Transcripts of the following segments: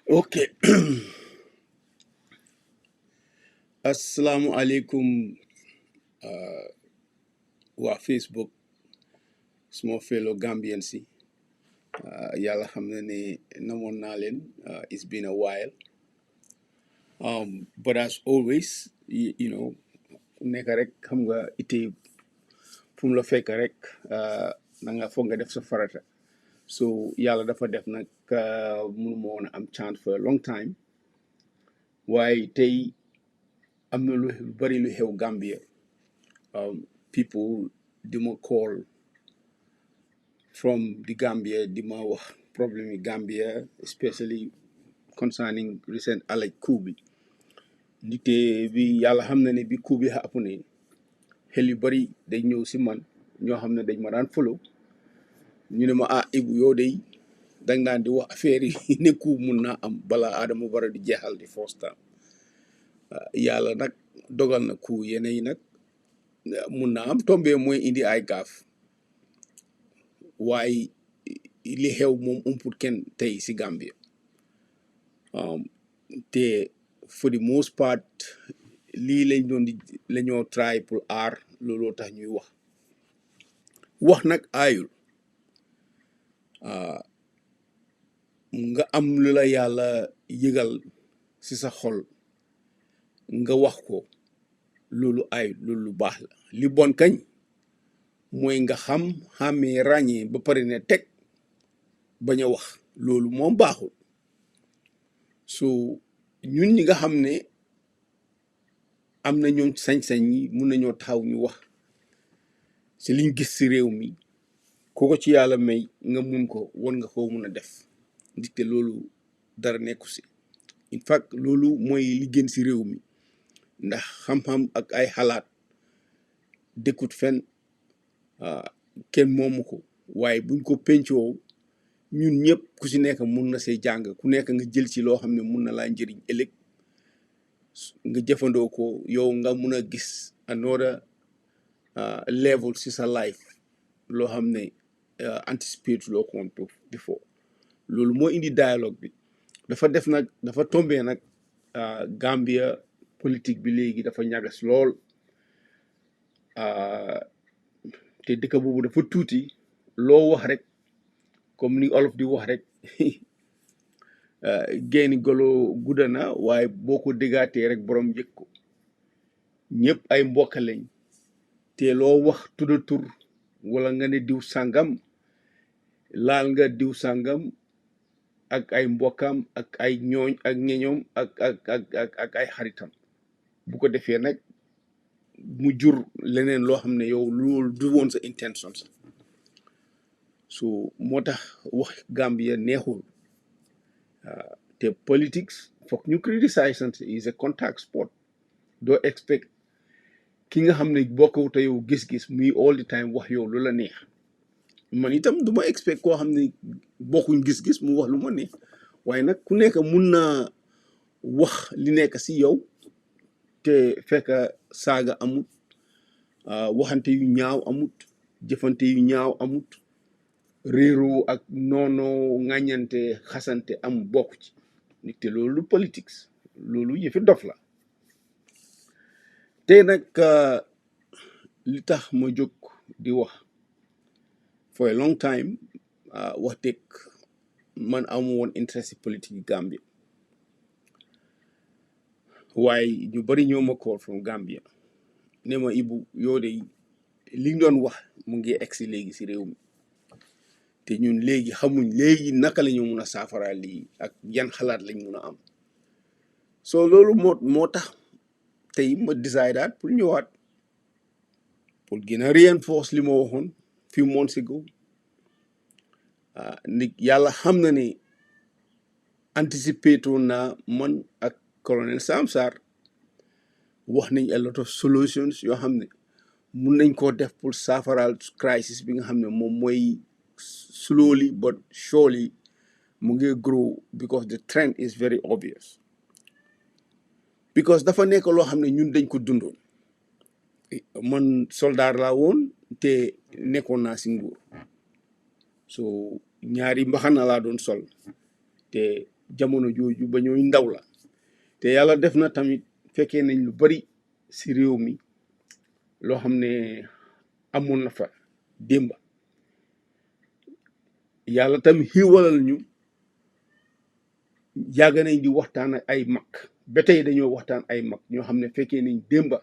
Okay. Assalamu alaikum wa Facebook small fellow Gambians yi yàlla xam na ne namoon naa leen it's been a while but as always you know nekk rek xam nga ite fu mu la fekk rek na nga foog nga def sa farata so yàlla dafa def nag mënu ma woon a am chance for a long time waaye tey am na lu bari lu xew Gambia people di ma call from the Gambia di ma wax problème yi Gambia especially concerning recent alleged coup bi ndite bi yàlla xam na ne bi coup bi xapu ne xel yu bari day ñëw si man ñoo xam ne dañ ma daan follow ñu ne ma Ibu yow day dang daan di wax affaire yi ne coup mun naa am balaa Adama Barrow di jeexal di first term yàlla nag dogal na coup yeneen yi nag mun naa am tombé mooy indi ay gaaf waaye li xew moom umput kenn tey si Gambia te for the most part lii lañ doon di la ñoo try pour aar looloo tax ñuy wax nag aayul nga am lu la yàlla yëgal si sa xol nga wax ko loolu aayul loolu lu baax la li bon kañ mooy nga xàmmee ràññee ba pare ne teg bañ a wax loolu moom baaxul so ñun ñi nga xam ne am na ñoom sañ-sañ yi mun nañoo taxaw ñu wax si liñ gis si réew mi ku ko ci yàlla may nga mun ko won nga ko mun a def ndaxte loolu dara nekku si in fact loolu mooy li gën si réew mi ndax xam-xam ak ay xalaat dëkkut fen kenn moomu ko waaye buñ ko pencoo ñun ñëpp ku si nekk mun na say jàng ku nekk nga jël ci loo xam ne mun na laa njëriñ ëllëg nga jëfandoo ko yow nga mun a gis another level si sa life loo xam ne anticipate loo ko woon before loolu moo indi dialogue bi dafa tombé nag Gambia politique bi léegi dafa ñagas lool te dëkk boobu dafa tuuti loo wax rek comme ni olof di wax rek génn golo gudda na waaye boo ko déggaatee rek borom yëg ko ñëpp ay mbokk lañ te loo wax tudda tur wala nga ne diw sàngam laal nga diw sàngam ak ay mbokkam ak ay ñooñ ak ñeñoom ak ay xaritam bu ko defee nag mu jur leneen loo xam ne yow loolu du woon sa intention sax so moo tax wax Gambia neexul te politics foog ñu criticize sant is a contact sport doo expect ki nga xam ne bokkut yow gis-gis muy all the time wax yow lu la neex man itam du ma expect koo xam ne bokkuñ gis-gis mu wax lu ma neex waaye nag ku nekk mun naa wax li nekk si yow te fekk saaga amut waxante yu ñaaw amut jëfante yu ñaaw amut réeroo ak noono ŋàññante xasante am bokk ci nit te loolu politics loolu yëfi dof la te nag li tax ma jóg di wax for a long time wax dëgg man amu woon interest ci politique yi Gambia waaye ñu bari ñoo ma call from Gambia ne ma Ibu yow de li nga doon wax mu ngi egsi léegi si réew mi te ñun léegi xamuñ léegi naka la ñu mun a saafara lii ak yan xalaat lañ mun a am so loolu moo tax tey ma decide pour ñëwaat pour gën a reinforce li ma waxoon few months ago nit yàlla xam na ne anticipé woon naa man ak colonel Sam Sarr wax nañ a lot of solutions yoo xam ne mun nañ koo def pour saafaraal crisis bi nga xam ne moom mooy slowly but surely mu ngi grow because the trend is very obvious because dafa nekk loo xam ne ñun dañ ko dundoon man soldat laa woon te nekkoon naa si nguur so ñaari mbaxana laa doon sol te jamono jooju ba ñooy ndaw la te yàlla def na tamit fekkee nañ lu bari si réew mi loo xam ne amoon na fa démba yàlla tam xiiwalal ñu yàgg nañ di waxtaan ak ay mag ba tey dañoo waxtaan ay mag ñoo xam ne fekkee nañ démba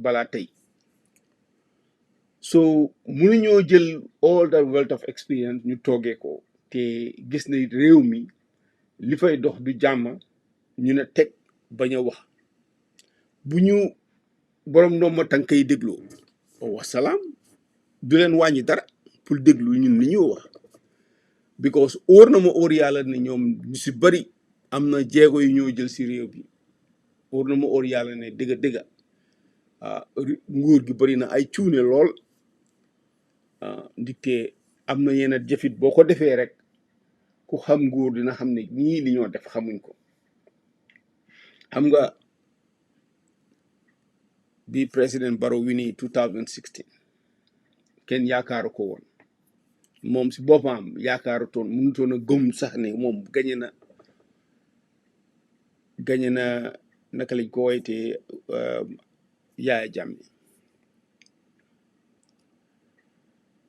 balaa tey so mënuñoo jël all that wealth of experience ñu toogee ko te gis na réew mi li fay dox du jàmm ñu ne teg bañ a wax bu ñu borom ndomba tànk yi dégloo wasalaam du leen wàññi dara pour déglu ñun li ñuy wax because óor na ma óor yàlla ne ñoom ñu si bari am na jéego yu ñoo jël si réew bi óor na ma óor yàlla ne dëgga dëgga nguur gi bari na ay cuune lool ndikte am na yenn jëfit boo ko defee rek ku xam nguur dina xam ne ñii li ñoo def xamuñ ko xam nga bi président Barrow wini 2016 kenn yaakaaru ko woon moom si boppam yaakaaru toon mënutoon a gëm sax ne moom gañe na naka lañ ko woytee Yaaya Jammeh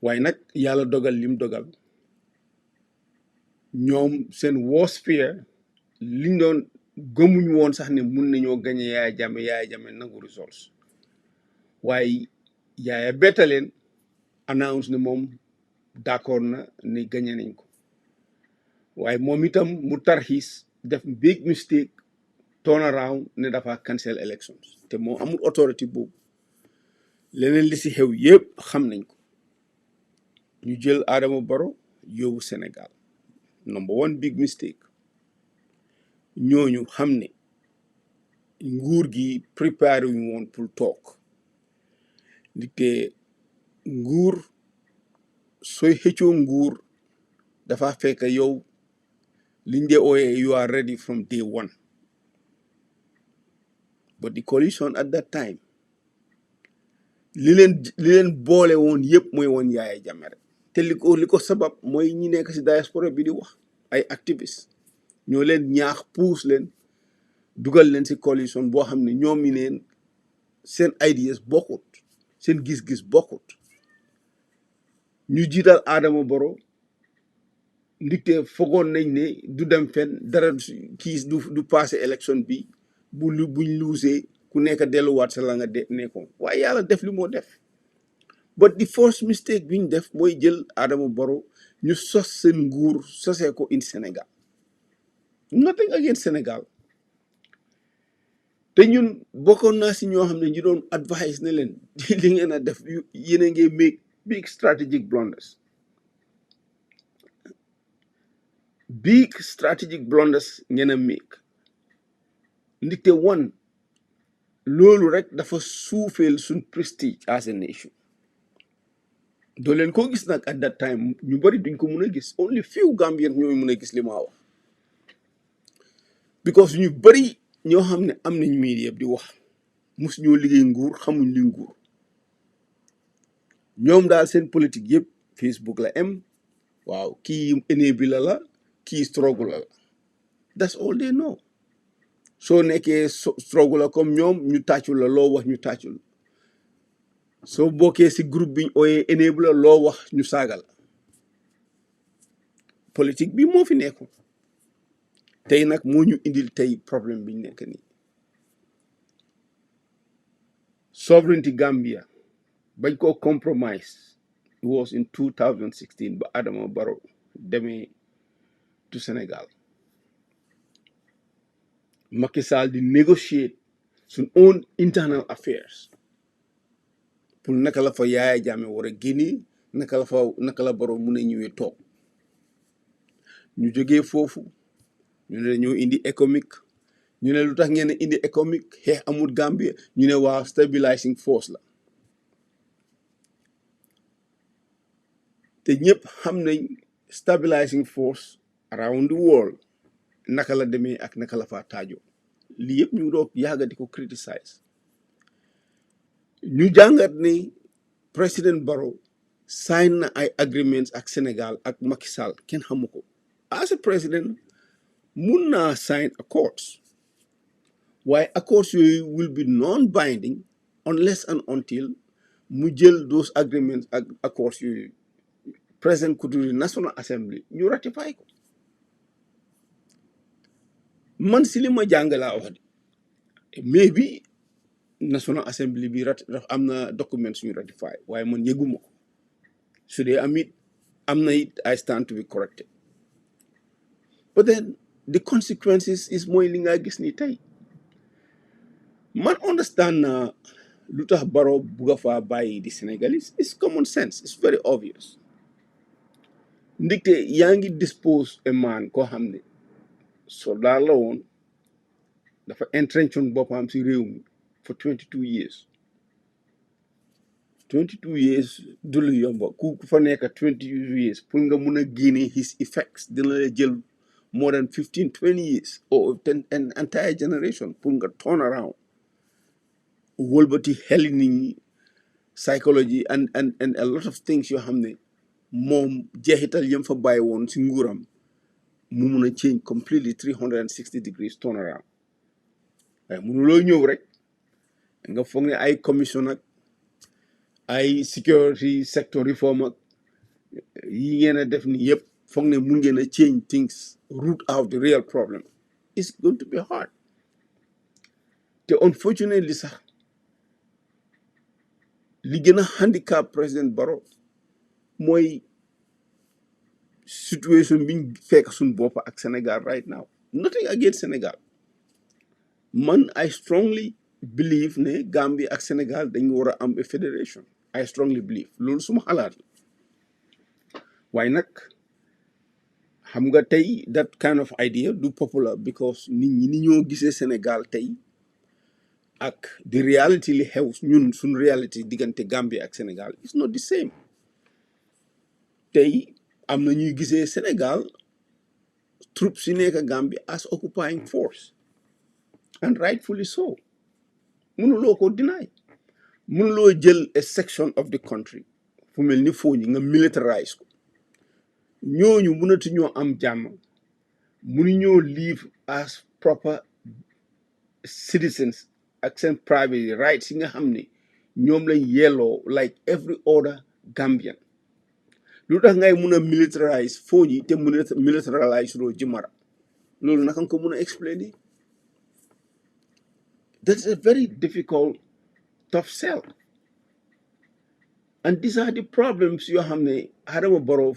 waaye nag yàlla dogal lim dogal ñoom seen worst fear liñ doon gëmuñ woon sax ne mun nañoo gañe Yaaya Jammeh nangu results waaye Yaaya bettaleen announce ne moom d'accord na ne gañe nañ ko waaye moom itam mu tarxiis def big mistake turn around ne dafa cancel elections te moom amul authority boobu leneen li si xew yëpp xam nañ ko ñu jël Adama Barrow yóbbu Sénégal number one big mistake ñooñu xam ne nguur gi préparé wuñ woon pour toog ndite nguur sooy xëccoo nguur dafa fekk yow liñ dee ooyee you are ready from day one but the coalition at that time li leen boole woon yëpp mooy woon Yaaya Jammeh rek te li ko sabab mooy ñi nekk si diaspora bi di wax ay activistes ñoo leen ñaax puus leen dugal leen si coalition boo xam ne ñoom mi neen seen ideas bokkut seen gis-gis bokkut ñu jiital Adama Barrow ndikte fogoon nañ ne du dem fenn dara kii du passé élection bi buñ luusee ku nekk delluwaat sa la nga nekkoon waaye yàlla def li moo def but the first mistake bi ñu def mooy jël Adama Barrow ñu sos seen nguur sosee ko in Sénégal nothing against Sénégal te ñun bokkoon naa si ñoo xam ne ñu doon advice ne leen li ngeen a def yéen a ngi make big strategic blunders ngeen a make ndikte one loolu rek dafa suufeel suñ prestige as a nation doo leen ko gis nag at that time ñu bari duñ ko mun a gis only few Gambian ñooy mun a gis li ma wax because ñu bari ñoo xam ne am nañ media di wax mus ñoo liggéey nguur xamuñ li nguur ñoom daal seen politique yëpp Facebook la waaw kii enable la kii struggle la that's all they know soo nekkee struggle la comme ñoom ñu tàccul la loo wax ñu tàccul soo bokkee si groupe biñ ooyee enable la loo wax ñu saaga la politique bi moo fi nekkoon tey nag moo ñu indil tey problème biñ nekk nii sovereignty Gambia bañ koo compromise it was in 2016 ba Adama Barrow demee to Sénégal Macky Sall di negotiate suñ own internal affairs pour naka la fa Yaaya Jammeh war a génnee naka la Barrow mun a ñëwee toog ñu jógee foofu ñu ne dañoo indi économique ñu ne lu tax ngeen indi économique xeex amul Gambia ñu ne waa stabilizing force la te ñëpp xam nañ stabilizing force around the world naka la demee ak naka la fa taajoo lii yëpp ñu doog yàgga di ko criticize ñu jàngat ni président Barrow sign na ay agreements ak Sénégal ak Macky Sall kenn xamu ko as a president mun naa sign accords waaye accords yooyu will be non-binding unless and until mu jël those agreements ak accords yooyu president ku di National Assembly ñu ratify ko man si li ma jàng laa wax mais bi National Assembly bi am na documents ñu ratify waaye man yëguma ko su dee am it am na it I stand to be corrected but then the consequences is mooy li nga gis ni tey man understand na lu tax Barrow bugga faa bàyyi di Senegalese it's common sense it's very obvious ndigte yaa ngi dispose a man koo xam ne soldat la woon dafa entrenchon boppam si réew mi for 22 years 22 years du lu yomba ku fa nekk 22 years pour nga mun a génne his effects dina la jël more than 15-20 years or an entire generation pour nga turn around wëlbati xeli nit ñi psychology and a lot of things yoo xam ne moom jeexital yam fa bàyyi woon si nguuram mu mun a change completely 360 degrees turn around waaye mënuloo ñëw rek nga foog ne ay commission ak ay security sector reform ak yi ngeen a def ni yëpp foog ne mun ngeen a change things root out the real problem it's going to be hard te unfortunately sax li gën a handicap président Barrow mooy situation biñ fekk suñ bopp ak Sénégal right now nothing against Sénégal man I strongly believe ne Gambia ak Sénégal dañu war a am a federation I strongly believe loolu suma xalaat la waaye nag xam nga tey that kind of idea du popular because nit ñi ni ñoo gisee Sénégal tey ak the reality li xew ñun suñ reality diggante Gambia ak Sénégal it's not the same tey am na ñuy gisee Sénégal troops yi nekk Gambia as occupying force and rightfully so mënuloo ko deny mënuloo jël a section of the country fu mel ni Fooñi nga militarize ko ñooñu mënatu ñoo am jàmm mënu ñoo live as proper citizens ak seen private rights yi nga xam ne ñoom lañ yelloo like every other Gambian lu tax ngay mun a militarize Fooñi te mun a militarize loo Jimara loolu naka nga ko mun a explainer that's a very difficult tough sell and these are the problems yoo xam ne Adama Barrow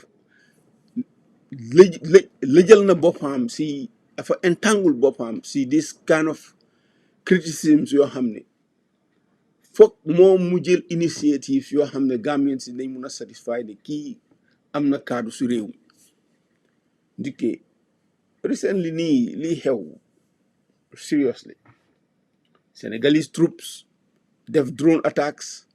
lëjal na boppam si dafa entangle boppam si this kind of criticisms yoo xam ne foog moom mu jël initiative yoo xam ne Gambians si nañ mun a satisfy ne kii am na kaddu su réew mi ndikkee recently nii lii xew seriously Senegalese troops def drone attacks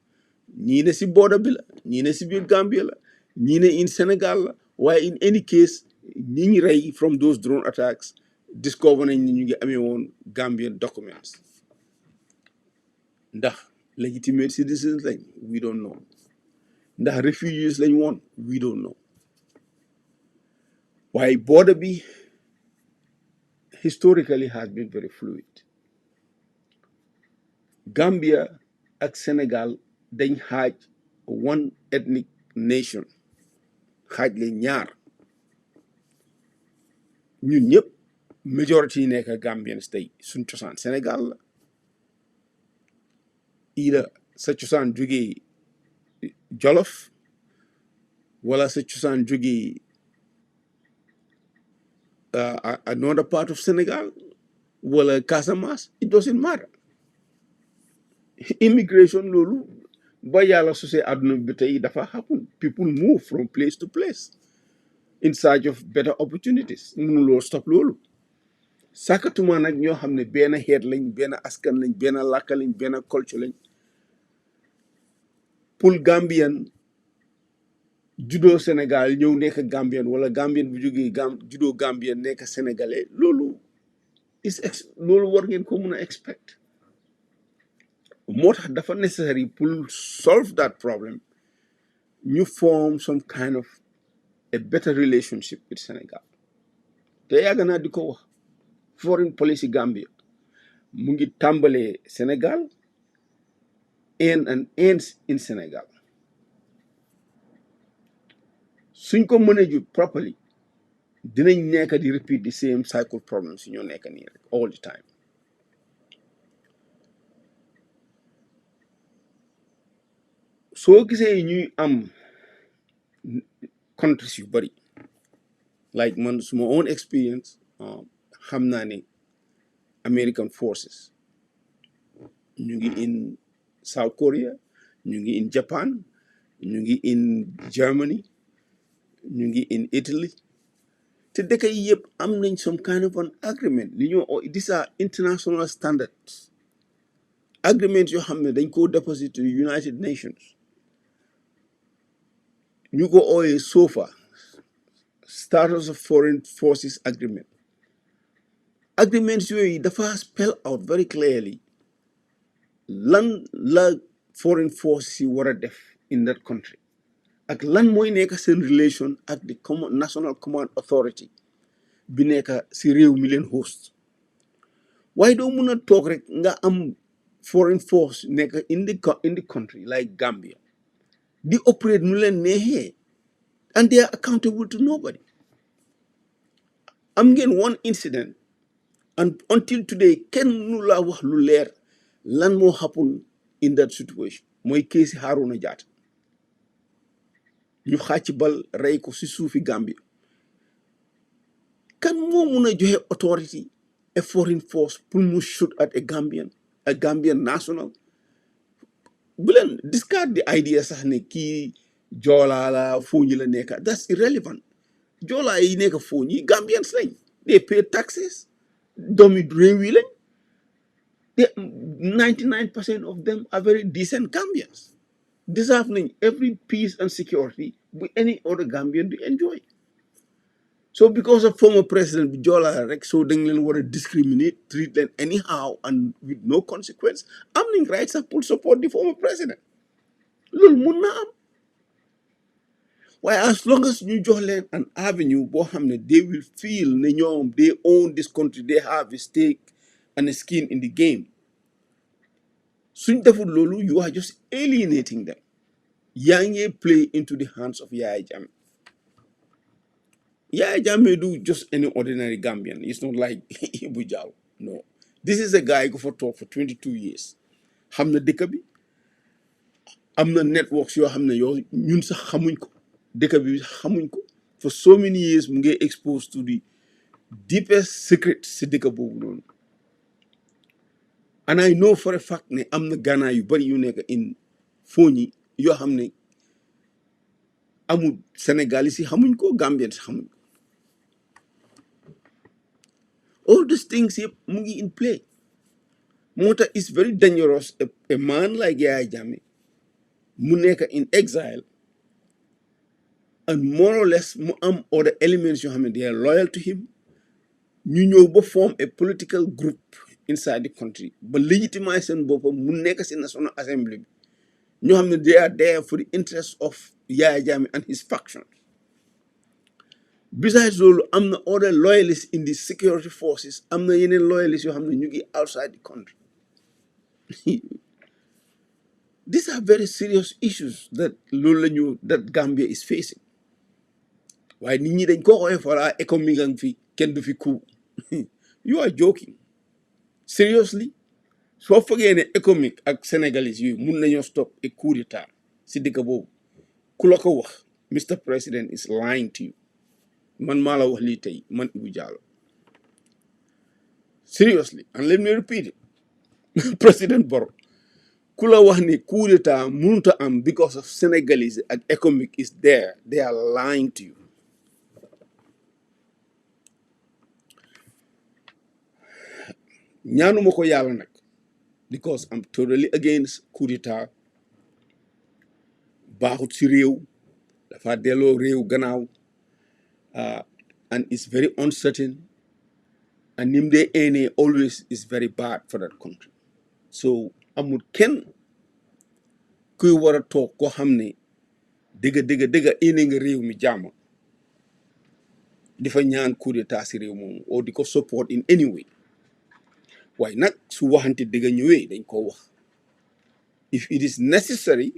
ñii ne si border bi la ñii ne si biir Gambia la ñii ne in Sénégal la waaye in any case ñi ngi rey from those drone attacks discover nañ ni ñu ngi amee woon Gambian documents ndax legitimate citizens lañ we don't know ndax refugees lañ woon we don't know waaye border bi historically has been very fluid Gambia ak Sénégal dañ xaaj one ethnic nation xaaj leen ñaar ñun ñëpp majority yi nekk Gambians tey suñ cosaan Sénégal la ida sa cosaan jógee Jolof wala sa cosaan jógee another part of Sénégal wala Casamance it doesn't matter immigration loolu ba yàlla sosee àdduna bi tey dafa happen people move from place to place in search of better opportunities mënuloo stop loolu sàkkatuma nag ñoo xam ne benn xeet lañ benn askan lañ benn làkka lañ benn culture lañ pour Gambian judo Sénégal ñëw nekk Gambian wala Gambian bu jógee judo Gambian nekk sénégalais loolu loolu war ngeen ko mun a expect moo tax dafa necessary pour solve that problem ñu form some kind of a better relationship with Sénégal te yàgg naa di ko wax foreign policy Gambia mu ngi tàmbalee Sénégal and ends in Sénégal suñ ko manage properly dinañ nekk di repeat the same cycle problems yi ñoo nekk nii rek all the time soo gisee ñuy am countries yu bari like man suma own experience xam naa ne American forces ñu ngi in South Korea ñu ngi in Japan ñu ngi in Germany ñu ngi in Italy te dëkk yi yëpp am nañ some kind of an agreement li ñoo these are international standards agreement yoo xam ne dañ koo deposit to the United Nations ñu ko ooyee SOFA status of foreign forces agreement agreements yooyu dafa spell out very clearly lan la foreign forces yi war a def in that country ak lan mooy nekk seen relation ak the national command authority bi nekk si réew mi leen host waaye doo mun a toog rek nga am foreign force nekk in the country like Gambia di operate nu leen neexee and they are accountable to nobody am ngeen one incident and until today kenn nu laa wax lu leer lan moo happen in that situation mooy keesi Haruna Jatta ñu xàcc bal rey ko si suufi Gambia kan moo mun a joxe authority a foreign force pour mu shoot at a Gambian national bu leen discard the idea sax ne kii joolaa la fooñi la nekka that's irrelevant joolaa yi nekk fooñi Gambians lañ they pay taxes doomi réew yi lañ 99% of them are very decent Gambians deserve nañ every peace and security bu any other Gambian to enjoy so because of former president bi joolaa rek so dañ leen war a discriminate treat them anyhow and with no consequence am nañ right sax pour support the former president loolu mun na am waaye as long as ñu jox leen an avenue boo xam ne they will feel ne ñoom they own this country they have a stake and a skin in the game suñ deful loolu you are just alienating them yaa ngi play into the hands of Yaya Jammeh Yaya Jammeh do just any ordinary Gambian it's not like Ibu Jallow no this is a guy go for talk for 22 years xam na dëkk bi am na networks yoo xam ne yoo ñun sax xamuñ ko dëkk bi xamuñ ko for so many years mu ngi exposed to the deepest secret si dëkk boobu noonu and I know for a fact ne am na Ghana yu bari yu nekk in fooñi yoo xam ne amul Senegalese yi xamuñ ko Gambian si xamuñ ko all these things yëpp mu ngi in play moo tax it's very dangerous a man like Yaya Jammeh mu nekk in exile and more or less mu am other elements yoo xam ne they are loyal to him ñu ñëw ba form a political group inside the country ba legitimize seen boppam mu nekk si National Assembly bi ñoo xam ne they are there for the interest of Yaya Jammeh and his faction besides loolu am na other loyalists in the security forces am na yeneen loyalists yoo xam ne ñu ngi outside the country these are very serious issues that loolu la ñu that Gambia is facing waaye nit ñi dañ ko xoolee fara économique nga fi kenn du fi coup you are joking seriously soo fogee ne économique ak Senegalese yooyu mun nañoo stop a coup d'état si dëkk boobu ku la ko wax Mr. President is lying to you man maa la wax lii tey man Ibu Jallow seriously and let me repeat it President Barrow ku la wax ne coup d'état mënut a am because of Senegalese ak économique is there they are lying to you ñaanuma ko yàlla nag, because I'm totally against coup d'état. Baaxut si réew, dafa delloo réew gannaaw, and it's very uncertain, and nim dee eenee always is very bad for that country. So amul kenn kuy war a toog koo xam ne dëgga eenee nga réew mi jàmm di fa ñaan coup d'état si réew moomu or di ko support in any way. waaye nag su waxante dëgga ñëwee dañ ko wax. If it is necessary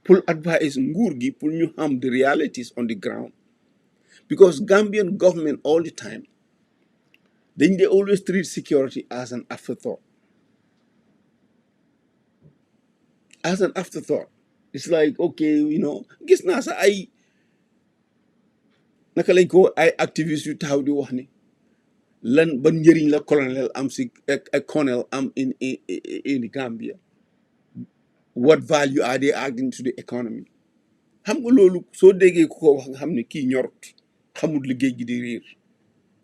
pour advise nguur gi pour ñu xam the realities on the ground, because Gambian government all the time they always treat security as an afterthought. As an afterthought. It's like, okay, gis naa sax ay naka lañ ko ay activistes yu taxaw di wax ni lan ban njëriñ la colonel am si colonel am in Gambia. What value are they adding to the economy? xam nga loolu soo déggee ku ko wax nga xam ne kii ñorut xamul liggéey gi di réer,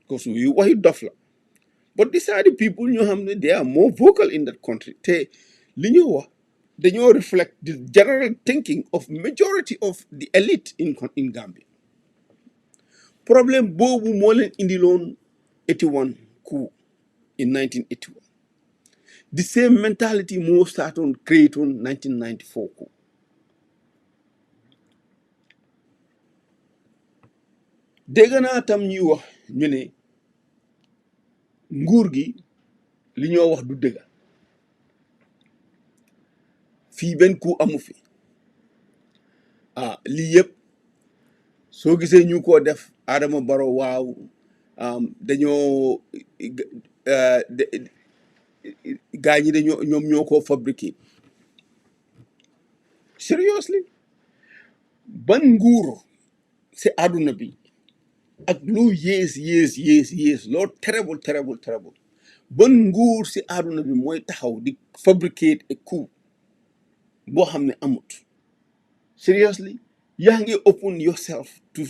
parce que yu waxi dof la. But these are the people ñoo xam ne they are more vocal in that country te li ñu wax dañoo reflect the general thinking of majority of the elite in Gambia. Problème boobu moo leen indiloon 81 coup in 1981. The same mentality moo startoon create on 1994 coup. dégg naa tam ñuy wax ñu ne nguur gi li ñoo wax du dëgga, fii benn coup amu fi. lii yëpp soo gisee ñu ko def Adama Barrow waaw dañoo gaa ñi dañoo ñoom ñoo ko fabriqué. Seriously, ban nguur si àdduna bi ak loo yées loo terrible ban nguur si àdduna bi mooy taxaw di fabricate a coup boo xam ne amut. Seriously, yaa ngi open yourself to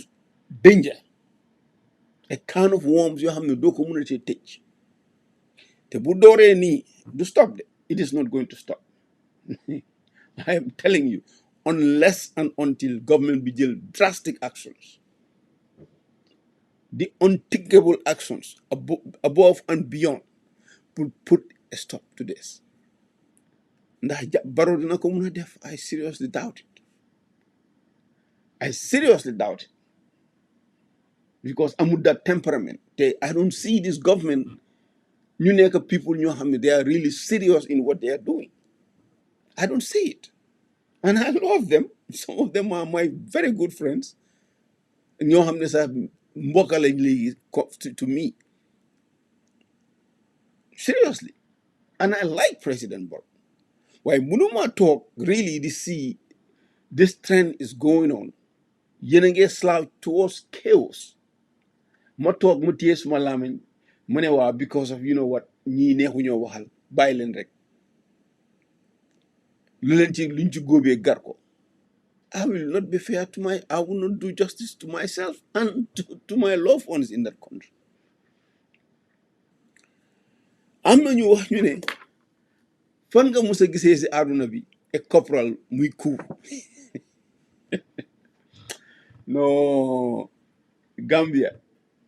danger, a can of worms yoo xam ne doo ko mën a tëj te bu dooree nii du stop de. It is not going to stop. I am telling you, unless and until government bi jël drastic actions, the unthinkable actions above and beyond, to put a stop to this. Ndax Barrow dina ko mën a def? I seriously doubt it. I seriously doubt it. Because amul that temperament. I don't see this government, ñu nekk people ñoo xam ne they are really serious in what they are doing. I don't see it. And I love them. Some of them are my very good friends. ñoo xam ne sax mbokk lañ léegi to me. Seriously. And I like President Barrow. Why mënuma talk really to see this trend is going on. Yéen a ngi slide towards chaos. Ma toog mu téye suma làmmiñ ma ne waa because of you know what ñii neexuñoo waxal bàyyi leen rek lu leen ci luñ ci góobee gar ko. I will not be fair to I will not do justice to myself and to my loved ones in that country. am na ñu wax ñu ne fan nga mus a gisee si àdduna bi e corporal muy coup. No, Gambia,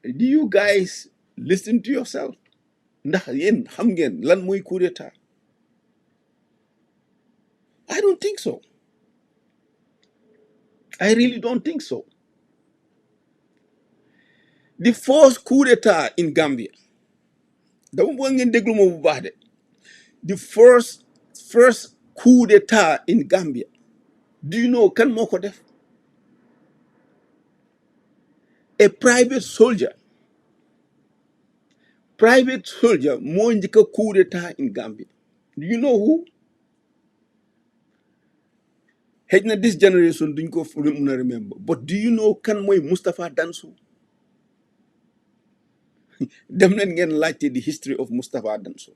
do you guys listen to yourself? Ndax yéen xam ngeen lan mooy coup d'état? I don't think so. I really don't think so. The first coup d'état in Gambia, dama bëgg ngeen déglu ma bu baax de. The first coup d'état in Gambia, do you know kan moo ko def? A private soldier moo njëkk a coup d'état in Gambia. Do you know who? xëy na this generation duñ ko mën a remember, but do you know kan mooy Mustapha Danso? dem leen ngeen laajte the history of Mustapha Danso.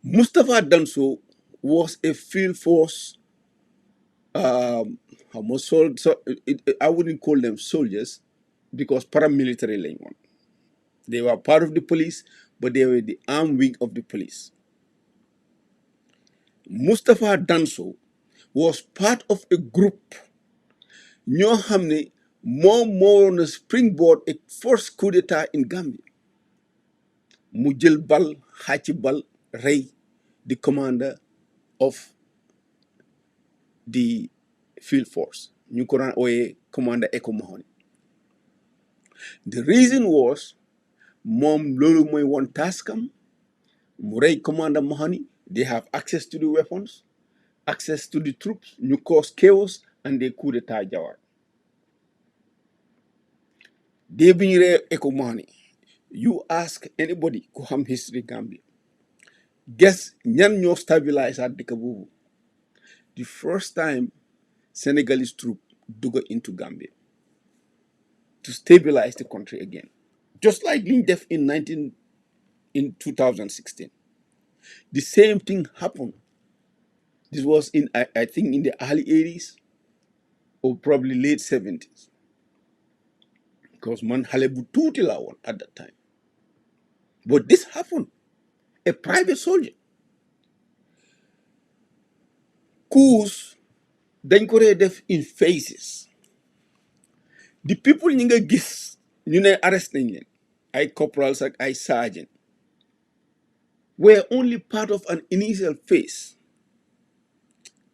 Mustapha Danso was a field force, I wouldn't call them soldiers because paramilitary lañ woon. They were part of the police, but they were the armed wing of the police. Mustafa Danso was part of a group ñoo xam ne moom moo waroon a springboard a first coup d'état in Gambia. Mu jël bal xàcc bal rey the commander of the field force ñu ko daan ooyee commander Echo Mahoney. The reason was moom loolu mooy woon taskam mu rey commander Mahoney. They have access to the weapons, access to the troops, ñu cause chaos and they coup d'état Jawara. Dee bi ñu rey Echo Mahoney, you ask anybody ku xam history Gambia, guess ñan ñoo stabilize at dëkk boobu. The first time Senegalese troop dugga into Gambia to stabilize the country again, just like liñ def in 2016. The same thing happened. This was in I think in the early 80s or probably late 70s, because man xale bu tuuti laa woon at that time. But this happened. A private soldier. Coups dañ ko dee def in phases. The people ñi nga gis ñu ne arrest nañ leen ay corporals ak ay sergeant were only part of an initial phase.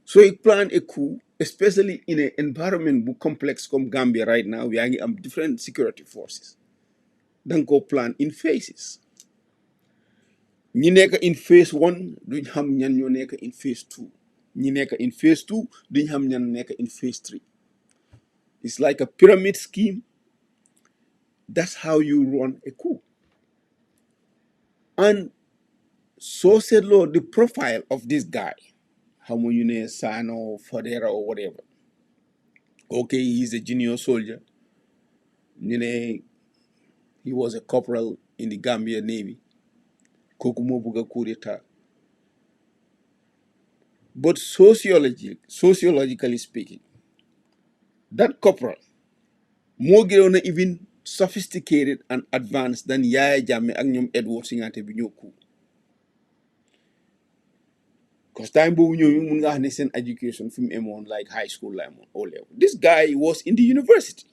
So you plan a coup, especially in an environment bu complex comme Gambia right now, yaa ngi am different security forces. Danga ko plan in phases. ñi nekk in phase 1 duñ xam ñan ñoo nekk in phase 2. ñi nekk in phase 2 duñ xam ñan nekk in phase 3. It's like a pyramid scheme. That's how you run a coup. And so said Lord, the profile of this guy, xamu ñu ne Sano Fadera or whatever. Okay, he's a junior soldier. ñu ne he was a corporal in the Gambia Navy. Kooku moo bëgg a coup d'état. But sociologically speaking, that corporal moo gënoon a even sophisticated and advanced than Yaya Jammeh ak ñoom Edward Singate bi ñoo coup. Because time boobu ñooñu mun nga wax ne seen education fi mu emoon like high school la emoon O level. This guy was in the university.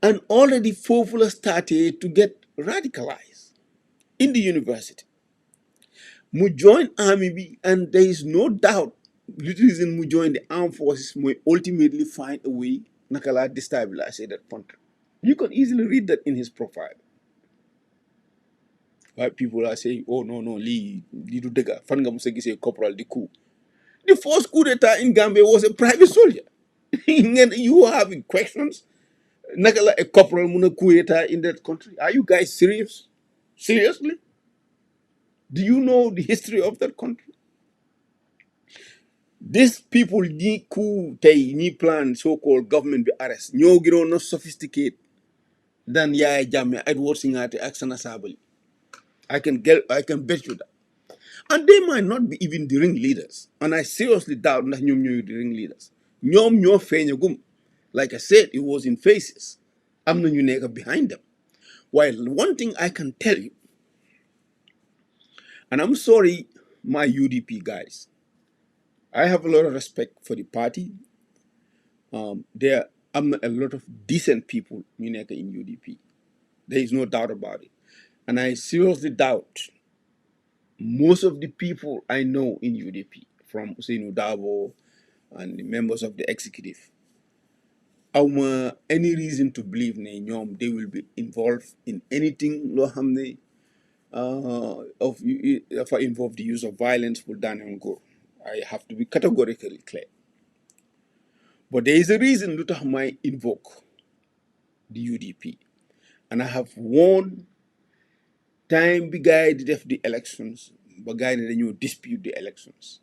And already foofu la started to get radicalized in the university. Mu join army bi, and there is no doubt the reason mu join the armed forces mooy ultimately find a way naka laa destabilize that country. You can easily read that in his profile. White people are saying, oh no, lii du dëgga fan nga mos a gisee corporal di coup. The first coup d'état in Gambia was a private soldier. You are having questions? Naka la a corporal mun a coup d'état in that country? Are you guys serious? Seriously? Do you know the history of that country? These people ñi coup tey ñi plan so-called government bi arrest ñoo gënoon a sophisticated than Yaya Jammeh, Edward Singate ak Sana Sabally. I can bet you that. And they might not be even the ringleaders. And I seriously doubt that ñoom ñooy the ringleaders. ñoom ñoo feeñagum. Like I said, it was in phases. Am na ñu nekk behind them. While one thing I can tell you, and I'm sorry, my UDP guys, I have a lot of respect for the party. There are a lot of decent people ñu nekk in UDP. There is no doubt about it. And I seriously doubt most of the people I know in UDP, from Usainu Dabo and the members of the executive, any reason to believe ne ñoom they will be involved in anything loo xam ne dafa involve the use of violence pour daaneel nguur. I have to be categorically clear. But there is a reason lu tax may invoke the UDP, and I have warned time bi gaay di def the elections ba gaay ne dañoo dispute the elections,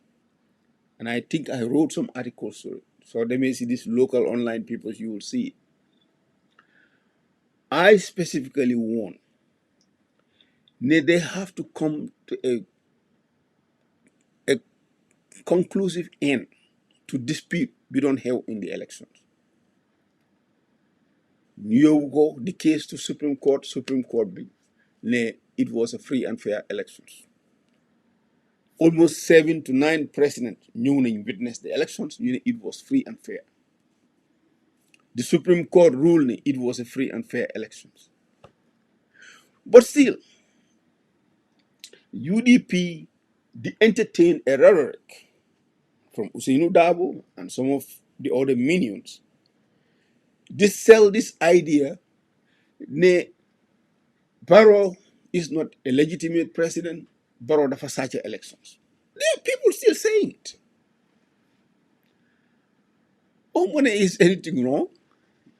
and I think I wrote some articles so they may see these local online people, you will see it. I specifically warn they have to come to a conclusive end to dispute we don't have in the elections. ñu yóbbu ko the case to Supreme Court bi ne it was a free and fair elections. Almost 7 to 9 presidents ñëw nañ witness the elections ñu ne it was free and fair. The Supreme Court ruled ne it was a free and fair elections. But still, UDP they entertain a rhetoric from Usainu Dabo and some of the other minions. They sell this idea ne Barrow is not a legitimate president, Barrow dafa sàcc elections. There are people still saying it. Oh, when is anything wrong?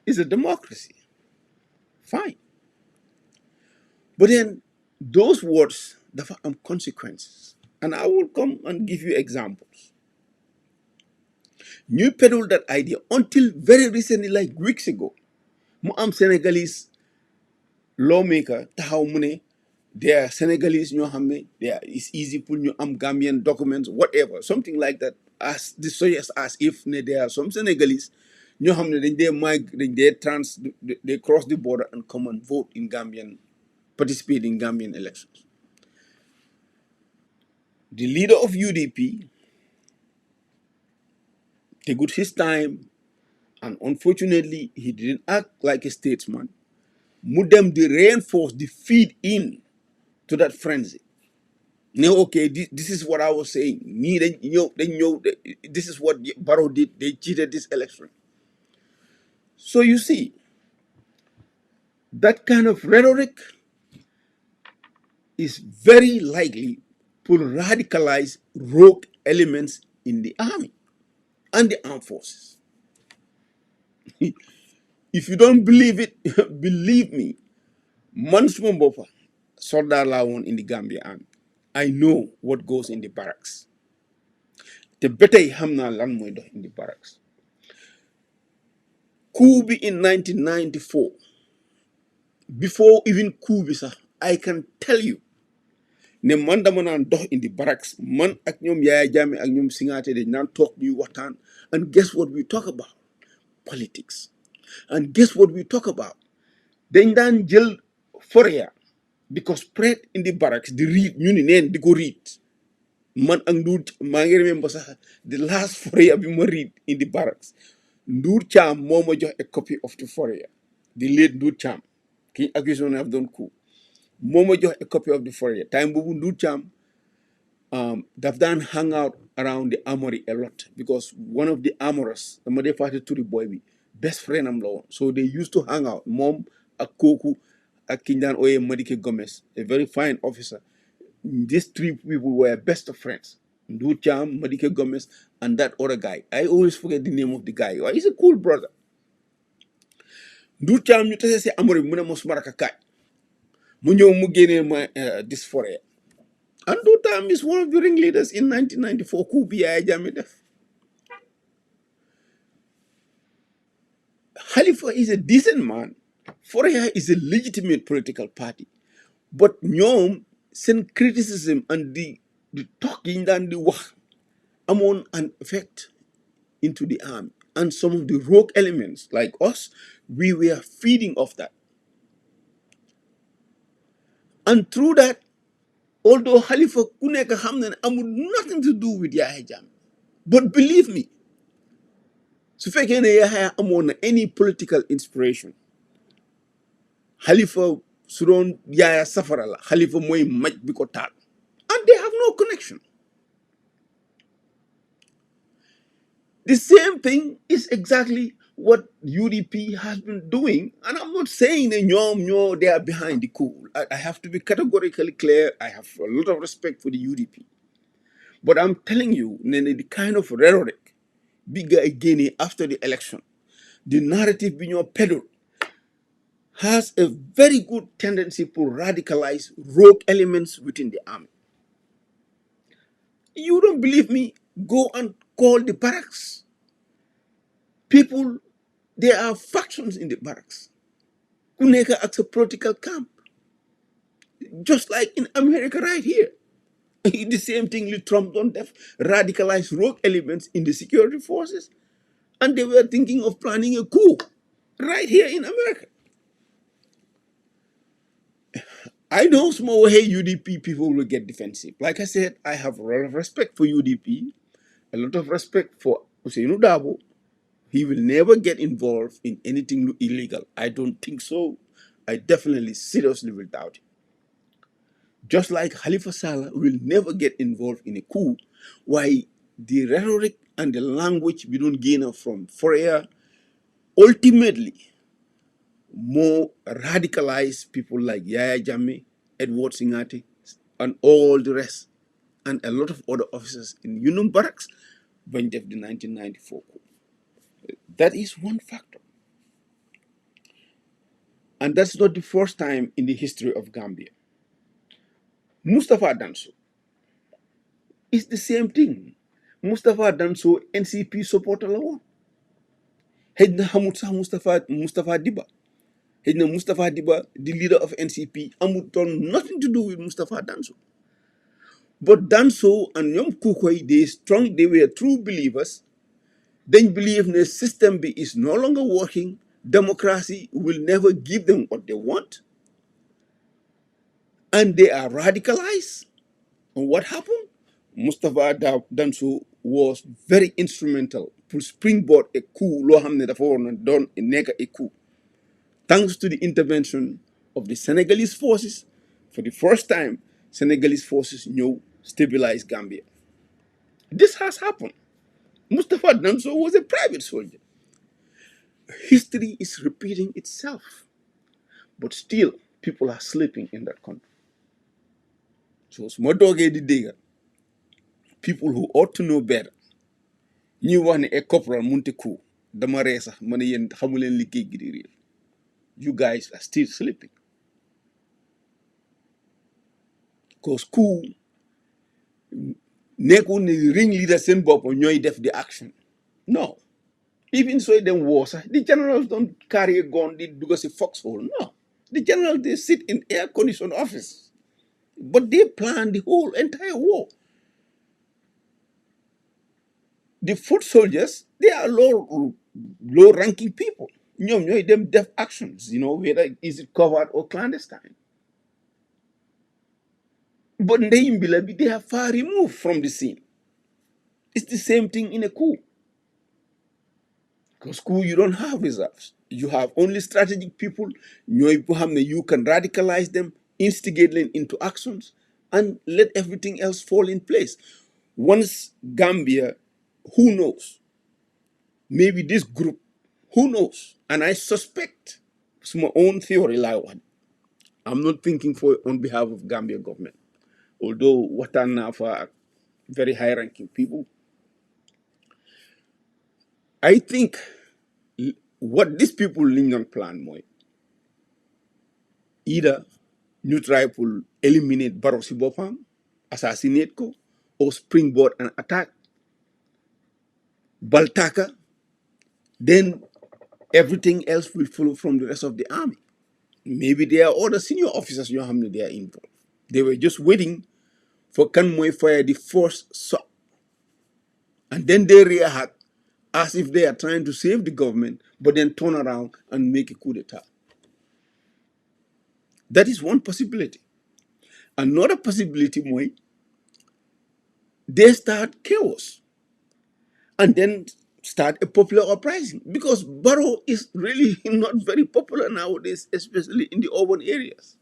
It's a democracy. Fine. But then those words dafa consequences. And I will come and give you examples. Ñu peddle that idea until very recently, like weeks ago. Mu am Senegalese lawmaker taxaw mu ne they are Senegalese ñoo xam ne it's easy pour ñu am Gambian documents, whatever, something like that. As the source as if ne there are some Senegalese ñoo xam ne dañ they cross the border and come and vote in Gambian, participate in Gambian elections. The leader of UDP took his time, and unfortunately he didn't act like a statesman. Mu dem di reinforce, the feed in to that frenzy. No, okay, this is what I was saying. They know this is what Barrow did. They cheated this election. So you see, that kind of rhetoric is very likely to radicalize rogue elements in the army and the armed forces. If you don't believe it, believe me. Man suma boppa soldat laa woon in the Gambia army. I know what goes in the barracks. Te ba tey xam naa lan mooy dox in the barracks. Coup bi in 1994, before even coup bi sax, I can tell you ne man dama naan dox in the barracks, man ak ñoom Yaya Jammeh ak ñoom Singaate dañ naan toog ñuy waxtaan, and guess what we talk about? Politics. And guess what we talk about? Dañ daan jël Foria, because spread in the barracks di read ñu ni neen di ko read. Man ak Ndour maa ngi remember sax the last Foria bi ma read in the barracks, Ndour Cham moo ma jox a copy of the Foria, the late Ndour Cham ki accusation have done coup, moo ma jox a copy of the Foria. Time boobu Ndour Cham daf daan hang out around the armory a lot, because one of the armorers dama dee fàtte turi boy bi best friend am la woon, so they used to hang out moom ak kooku ak ki ñu daan ooyee Madike Gomez, a very fine officer. These three people were best of friends. Ndour Cham, Madike Gomez, and that other guy. I always forget the name of the guy. He's a cool brother. Ndour Cham ñu tase si armory bi mu ne ma suma rakk kaay mu ñëw mu génnee ma this Foria. And Ndour Cham is one of the ringleaders in 1994 coup bi Yaya Jammeh def. Halifa is a decent man. Foria is a legitimate political party. But ñoom seen criticism and the talk yi ñu daan di wax amoon an effect into the army. And some of the rogue elements like us, we were feeding off that. And through that, although Halifa ku nekk xam na ne amul nothing to do with Yaya Jammeh, but believe me, su fekkee ne Yaya amoon na any political inspiration, Halifa su doon Yaya safara la, Halifa mooy maj bi ko taal. And they have no connection. The same thing is exactly what UDP has been doing. And I'm not saying that they are behind the coup. I have to be categorically clear. I have a lot of respect for the UDP. But I'm telling you, the kind of rhetoric bigger again after the election, the narrative being peddled, has a very good tendency to radicalize rogue elements within the army. You don't believe me? Go and call the barracks. People, there are factions in the barracks. Kuneka at a political camp. Just like in America right here. The same thing Trump don't have radicalized rogue elements in the security forces. And they were thinking of planning a coup right here in America. I know small hey UDP people will get defensive. Like I said, I have a lot of respect for UDP, a lot of respect for Usainu Dabo. He will never get involved in anything illegal. I don't think so. I definitely seriously will doubt it. Just like Khalifa Saleh will never get involved in a coup, why the rhetoric and the language we don't gain from Fourier ultimately more radicalized people like Yaya Jammeh, Edward Singate, and all the rest, and a lot of other officers in Unum Barracks when they the 1994 coup. That is one factor. And that's not the first time in the history of Gambia. Mustafa Danso is the same thing. Mustafa Danso NCP supporter la woon. Xëj na xamul sax Mustafa Diba. Xëj na Mustafa Diba, the leader of NCP, amutoon nothing to do with Mustafa Danso. But Danso and Nyom Kukoy, they were true believers. They believe the system is no longer working. Democracy will never give them what they want. And they are radicalized. And what happened? Mustafa Danso was very instrumental to springboard a coup loo xam ne dafa waroon a doon nekk a coup. Thanks to the intervention of the Senegalese forces, for the first time, Senegalese forces stabilize Gambia. This has happened. Mustafa Danso was a private soldier. History is repeating itself, but still, people are sleeping in that country. So, small dog the people who ought to know better. Ñu wax ne a corporal munte coup dama ree sax ma ne yéen xamu leen liggéey gi di réer. You guys are still sleeping. Because coup nekkul ne ringleader seen bopp ñooy def the action. No. Even so them war sax the generals don't carry a gun di dugg si foxhole. No. The generals, they sit in air-conditioned office. But they plan the whole entire war. The foot soldiers, they are low-ranking people. Them def actions, whether is it covered or clandestine. But they are far removed from the scene. It's the same thing in a coup. Because coup, you don't have reserves. You have only strategic people. You can radicalize them, instigate them into actions, and let everything else fall in place. Once Gambia, who knows? Maybe this group, who knows? And I suspect, it's my own theory, I'm not thinking on behalf of Gambia government. Although what are now for very high-ranking people, I think what these people Lingon plan more, either ñu try pour eliminate Barrow si boppam, assassinate ko, or springboard an attack, Baltaka, then everything else will follow from the rest of the army. Maybe there are other senior officers they are involved. They were just waiting for Kanmoy fire the first shot. And then they react as if they are trying to save the government, but then turn around and make a coup d'etat. That is one possibility. Another possibility, they start chaos and then start a popular uprising, because Barrow is really not very popular nowadays, especially in the urban areas.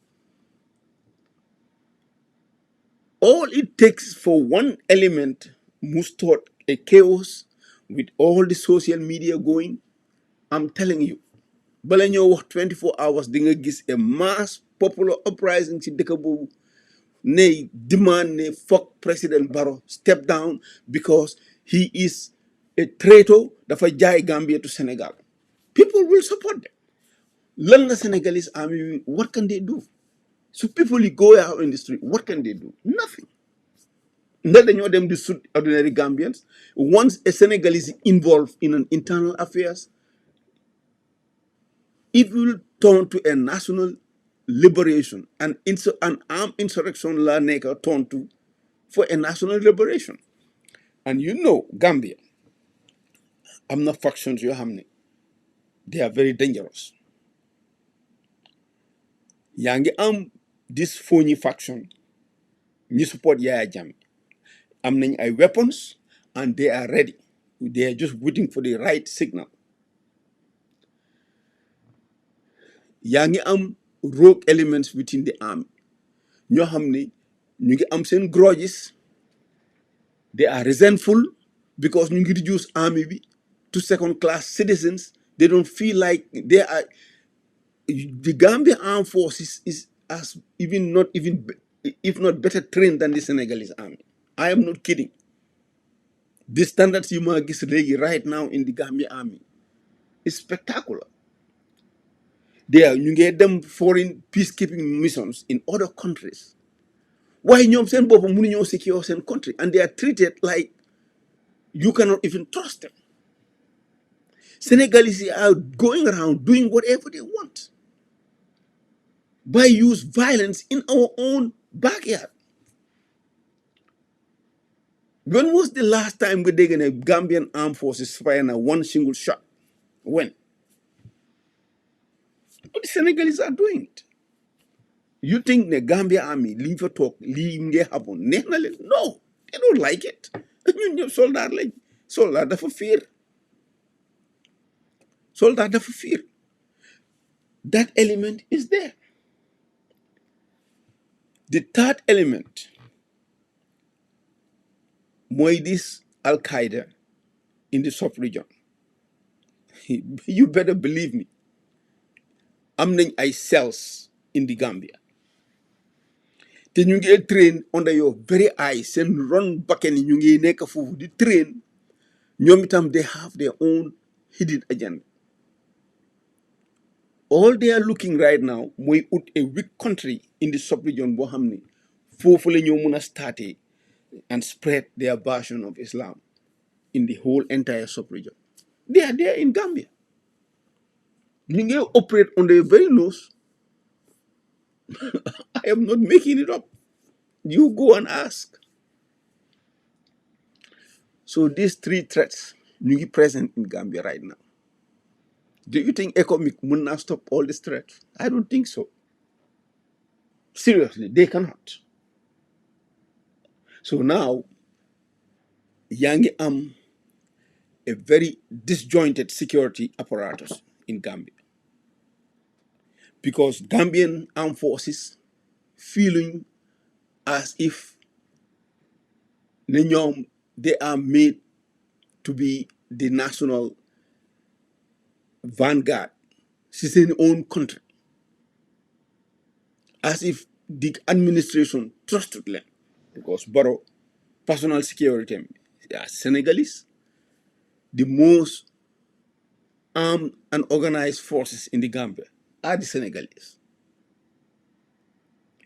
All it takes for one element to start a chaos with all the social media going, I'm telling you, bala ñoo wax 24 hours di nga gis a mass popular uprising ci dëkk boobu ne demand ne fuck President Barrow step down because he is a traitor dafa jaay Gambia to Senegal. People will support them. Lan la Senegalese army, what can they do? So people go out in the street, what can they do? Nothing. Not them to suit ordinary Gambians. Once a Senegalese is involved in an internal affairs, it will turn to a national liberation and an armed insurrection la neka turn to for a national liberation. And Gambia, I'm not factions you hamne. They are very dangerous. Yangi this phony faction ñi support Yaya Jammeh am nañ ay weapons and they are ready. They are just waiting for the right signal. yaa ngi am rogue elements within the army ñoo xam ne ñu ngi am seen grudges. They are resentful because ñu ngi reduce army bi to second class citizens. They don't feel like they are. The Gambia armed forces is as even not even if not better trained than the Senegalese army. I am not kidding. The standards you might get right now in the Gambia army is spectacular. They are ñu ngi dem foreign peacekeeping missions in other countries. Why ñoom seen boppam mënuñoo secure seen country and they are treated like you cannot even trust them. Senegalese are going around doing whatever they want by use violence in our own backyard. When was the last time we did a Gambian armed forces firing a one single shot? When? But the Senegalese are doing it. You think the Gambia army liñ fa toog lii ngee happen neex na leen? No, they don't like it. ñun ñëpp soldat lañ. Soldat dafa fiir. Soldat dafa fiir. That element is there. The third element, mooy this Al Qaeda in the sub-region. You better believe me. Am nañ ay cells in the Gambia. Te ñu ngi train under your very eyes. Seen ron bakken yi ñu ngi nekk foofu di train. Ñoom itam they have their own hidden agenda. All they are looking right now mooy ut a weak country in the sub-region boo xam ne foofu la ñoo mun a starté and spread their version of Islam in the whole entire sub-region. They are there in Gambia. You can operate on the very nose. I am not making it up. You go and ask. So these three threats are present in Gambia right now. Do you think economic will not stop all these threats? I don't think so. Seriously, they cannot. So now, Yangi am a very disjointed security apparatus in Gambia. Because Gambian armed forces feeling as if they are made to be the national vanguard. It's in own country. As if the administration trusted them. Because Barrow, personal security, Senegalese, the most armed and organized forces in the Gambia are the Senegalese.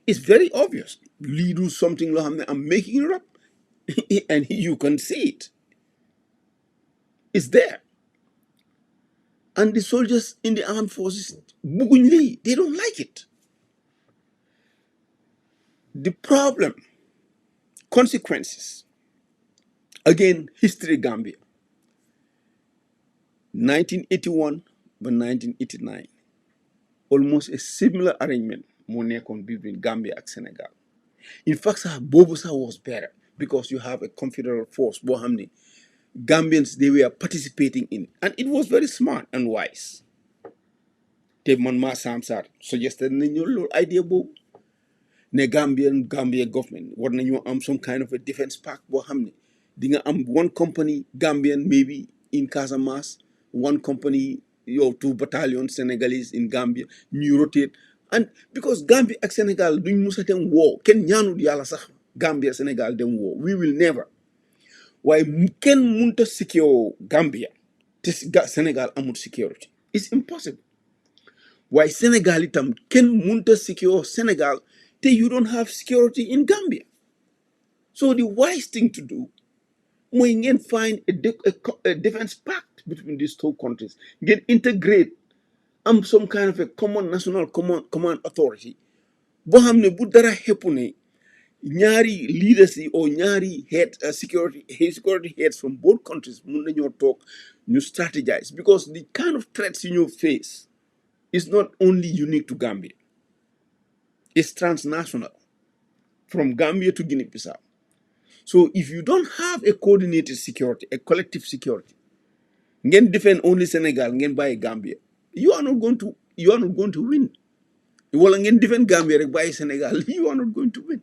It's very obvious. Lee do something, I'm making it up, and you can see it. It's there. And the soldiers in the armed forces, they don't like it. The problem, consequences, again, history Gambia, 1981 by 1989, almost a similar arrangement moo nekkoon between Gambia and Senegal. In fact, boobu was better because you have a confederate force boo xam ne Gambians, they were participating in it. And it was very smart and wise. Te man ma Sam Sarr suggested nañu loolu idea boobu ne Gambia government war nañoo am some kind of a defense pact boo xam ne di nga am one company Gambian maybe in Casamance, one company, your 2 battalions Senegalese in Gambia, ñu rotate. And because Gambia ak Senegal duñ musa dem war, kenn ñaanul yàlla sax Gambia Senegal dem war, we will never. Why kenn munta secure Gambia te Senegal amul security? It's impossible. Why Senegal itam kenn munta secure Senegal te you don't have security in Gambia? So the wise thing to do mooy ngeen find a defense pact between these two countries. Ngeen integrate, am some kind of a common national command authority boo xam ne bu dara xeppu ne ñaari leaders or ñaari security heads from both countries mun nañoo talk ñu strategize, because the kind of threats you face is not only unique to Gambia. It's transnational from Gambia to Guinea-Bissau. So if you don't have a coordinated security, a collective security, ngeen defend only Senegal, ngeen bàyyi Gambia, you are not going to win. Wala ngeen defend Gambia rek bàyyi Senegal, you are not going to win.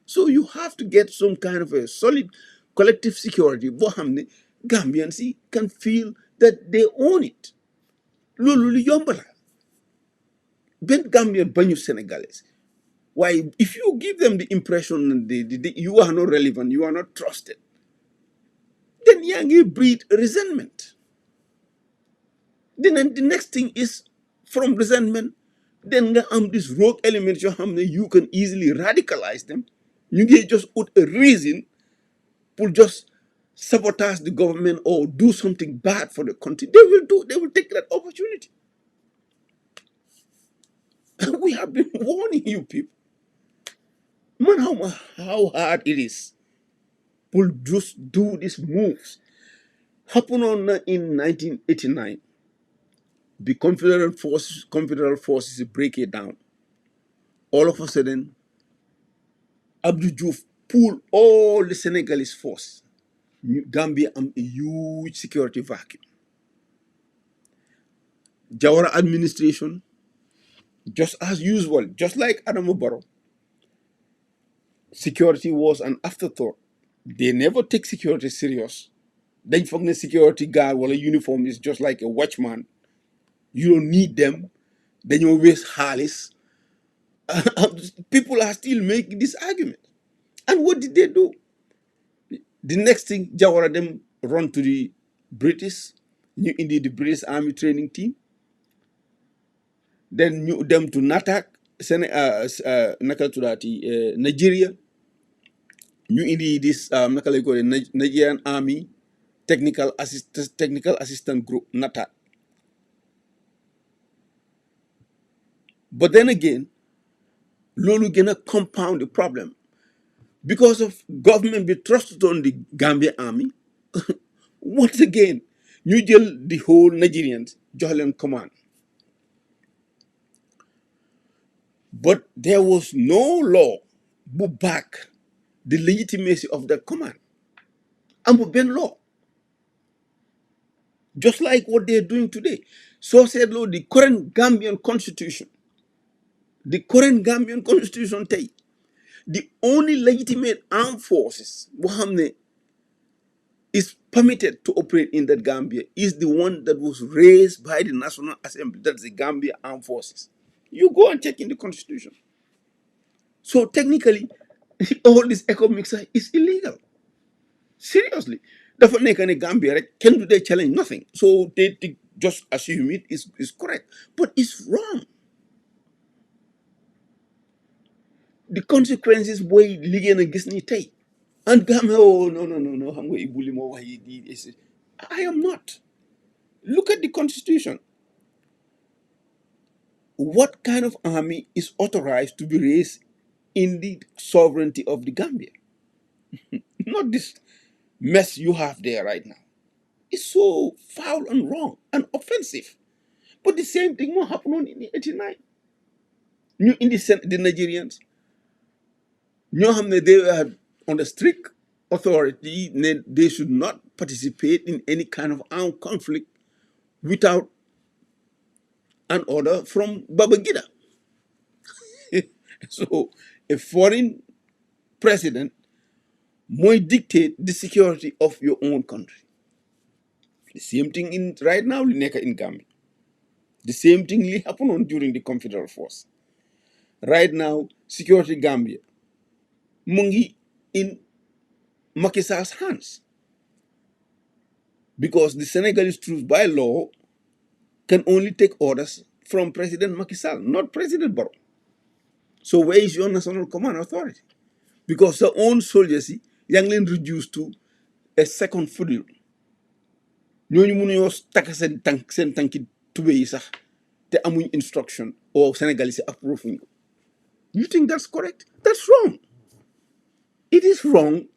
So you have to get some kind of a solid collective security boo xam ne Gambians can feel that they own it. Loolu lu yomb la. Ben Gambian bañu Senegalese. Why, if you give them the impression that you are not relevant, you are not trusted, then you breed resentment. Then the next thing is from resentment, then these rogue elements you can easily radicalize them. You get just put a reason to just sabotage the government or do something bad for the country. They will take that opportunity. We have been warning you people. Man, how hard it is to just do these moves. Happened in 1989. The Confederate forces break it down. All of a sudden, Abdou Diouf pulled all the Senegalese force. Gambia a huge security vacuum. Jawara administration, just as usual, just like Adamo Barrow, security was an afterthought. They never take security serious. Then for the security guard, well, a uniform is just like a watchman. You don't need them. Then you waste Harlis. People are still making this argument. And what did they do? The next thing, Jawara them run to the British, indeed the British Army training team. Then you them to NATAC, Nigeria. You indeed this Nigerian Army technical assistant group, NATAC. But then again, Lulu gonna compound the problem. Because of government be trusted on the Gambia army, once again, you jail the whole Nigerians, Johalan command. But there was no law to back the legitimacy of that command. And ben law. Just like what they're doing today. So said law, the current Gambian constitution, the only legitimate armed forces is permitted to operate in that Gambia is the one that was raised by the National Assembly. That's the Gambia Armed Forces. You go and check in the constitution. So technically, all this economics is illegal. Seriously. Dafa nekk ne Gambia rek kenn du dee challenge nothing. So they just assume it is correct. But it's wrong. The consequences boy liggéey na gis ni tey. And Gambia, oh no, xam nga ibuli mo wax yi I am not. Look at the constitution. What kind of army is authorized to be raised in the sovereignty of the Gambia? Not this mess you have there right now. It's so foul and wrong and offensive. But the same thing will happen in the 89. In the Nigerians, they were on the strict authority, they should not participate in any kind of armed conflict without an order from Babangida. So a foreign president might dictate the security of your own country. The same thing right now in Gambia. The same thing happened during the Confederate Force. Right now, security Gambia mungi in Macky Sall's hands. Because the Senegalese troops by law can only take orders from President Macky Sall, not President Barrow. So where is your national command authority? Because their own soldiers, yang leen reduced to a second fiddle. Ñooñu mënuñoo takk seen tanki tube yi sax te amuñ instruction or Senegalese approve ñu. You think that's correct? That's wrong. It is wrong.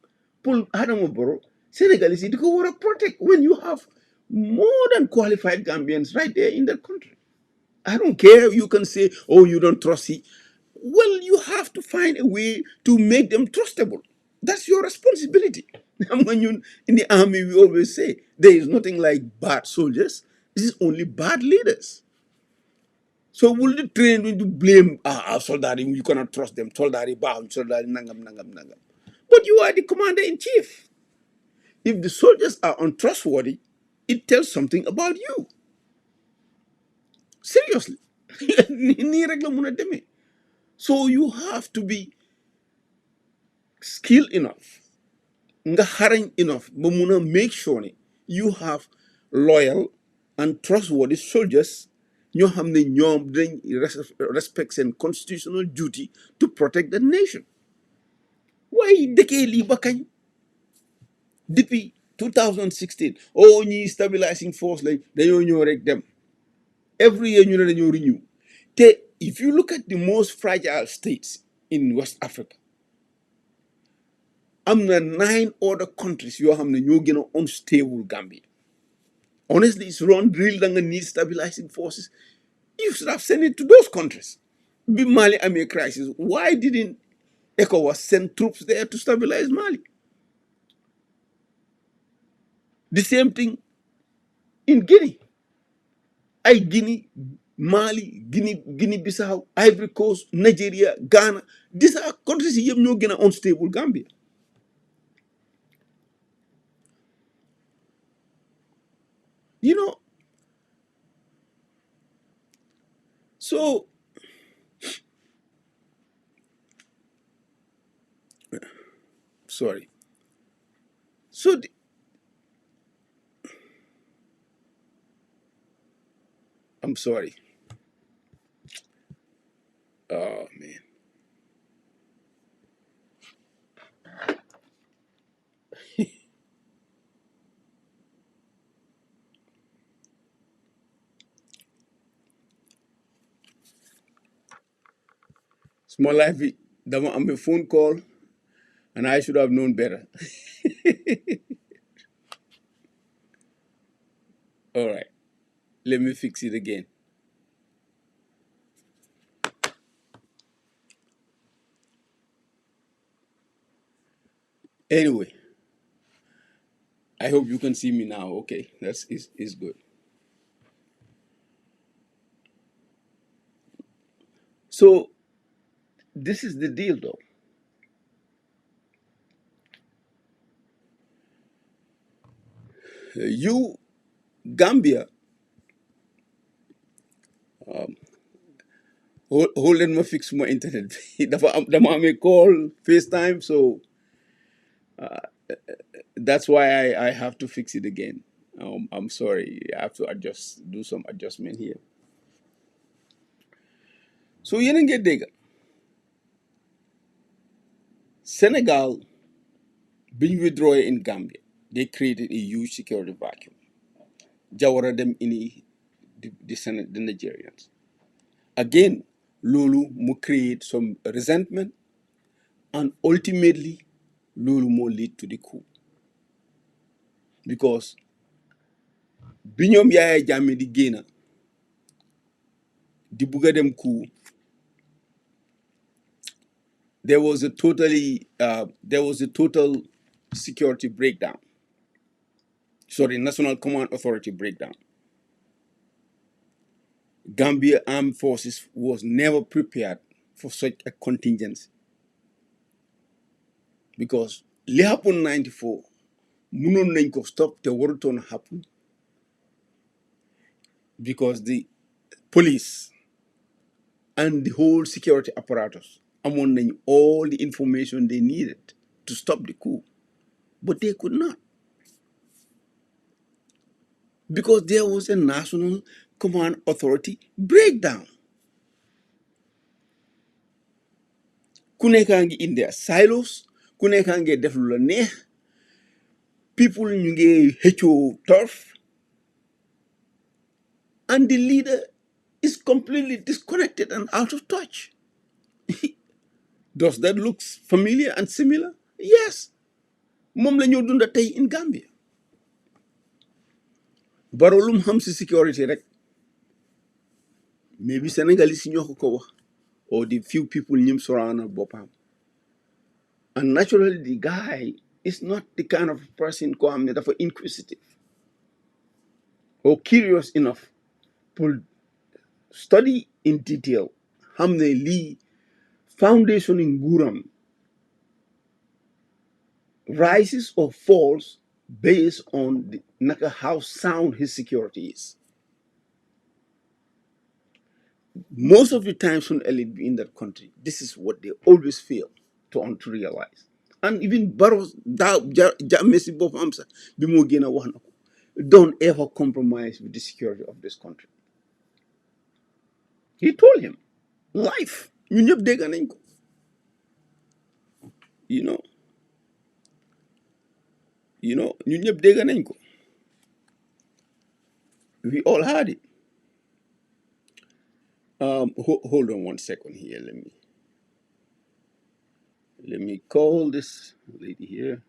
Pour Adamo Barrow, Senegalese, you go to protect when you have more than qualified Gambians right there in that country. I don't care. You can say, oh, you don't trust it. Well, you have to find a way to make them trustable. That's your responsibility. In the army, we always say there is nothing like bad soldiers. This is only bad leaders. So will the train to blame soldiers? You cannot trust them. Soldiers bound, soldiers nangam nangam nangam. But you are the commander in chief. If the soldiers are untrustworthy, it tells something about you. Seriously. So you have to be skilled enough, nga xarañ enough, ba mun make sure ne you have loyal and trustworthy soldiers ñoo xam ne ñoom dinañ respect seen constitutional duty to protect the nation. Waaye dëkkee lii ba kañ depuis 2016 ñi stabilizing force lañ dañoo ñëw rek dem every year ñu ne dañoo renew te if you look at the most fragile states in West Africa, am na 9 other countries yoo xam ne ñoo gën a unstable Gambia. Honestly, it's wrong. Real danga need stabilizing forces. You should have sent it to those countries. Be Mali a crisis. Why didn't ECOWAS send troops there to stabilize Mali? The same thing in Guinea. Guinea, Mali, Guinea-Bissau, Ivory Coast, Nigeria, Ghana. These are countries that have no unstable Gambia. You know, so sorry. So I'm sorry. Oh man. Small life, I'm a phone call, and I should have known better. All right, let me fix it again. Anyway, I hope you can see me now. Okay, that's is good. So this is the deal, though. You, Gambia, hold on, me fix my internet. Dama ame call FaceTime, so that's why I have to fix it again. I'm sorry, I have to do some adjustment here. So you didn't get digger. Senegal being withdrawn in Gambia, they created a huge security vacuum. Jawara them in the Nigerians. Again, Lulu will create some resentment, and ultimately, Lulu will lead to the coup. Because Binyom Yaya Jame di Gena, di buga dem coup, there was a total security breakdown. Sorry, National Command Authority breakdown. Gambia Armed Forces was never prepared for such a contingency. Because li happened 94, munon nañ ko stop te warutoon happen because the police and the whole security apparatus among them all the information they needed to stop the coup, but they could not because there was a national command authority breakdown. Ku nekk in their silos, ku nekk def lu la neex, people ñu ngi xëccoo turf, and the leader is completely disconnected and out of touch. Does that look familiar and similar? Yes. Mom la ñoo dunda tey in Gambia. Baro lum xam si security rek maybe Senegalese ñoo ko wax or the few people him surrounded bopam. And naturally, the guy is not the kind of person who is inquisitive or curious enough to study in detail. Hamne li foundation in Guram rises or falls based on how sound his security is. Most of the times when elite be in that country, this is what they always fail to realize. And even Barros, Messi Bob Hamza, don't ever compromise with the security of this country. He told him, life, you ñëpp dégg nañ ko. You know, you ñëpp dégg nañ ko. We all had it. Hold on 1 second here. Let me call this lady here.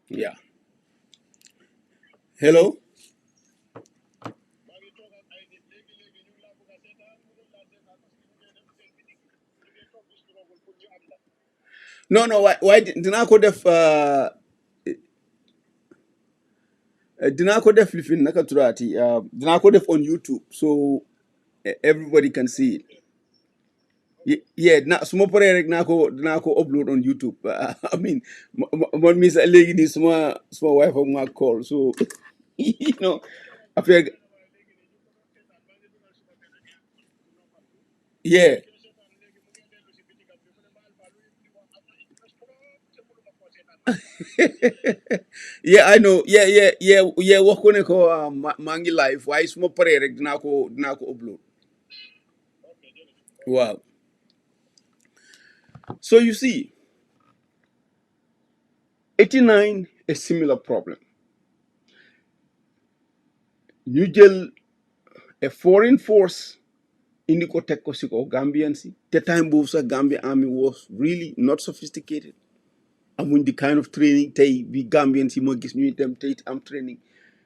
Yeah. Hello. No, no. Why dinaa ko def dinaa ko def lifin naka turaati dinaa ko def on YouTube so everybody can see it. Yeah, suma paree rek dinaa ko upload on YouTube. I mean, man mi sax léegi nii suma wife ak ma call so you know affaire yeah. Yeah, I know. Yeah. Wax ko ne ko maa ngi live waaye suma paree rek dinaa ko upload. Wow. So you see, 89 a similar problem. ñu jël a foreign force indi ko teg ko si ko Gambian si te time boobu sax Gambia army was really not sophisticated. Amuñ the kind of training tey bi Gambian si ma gis ñuy dem tey am training.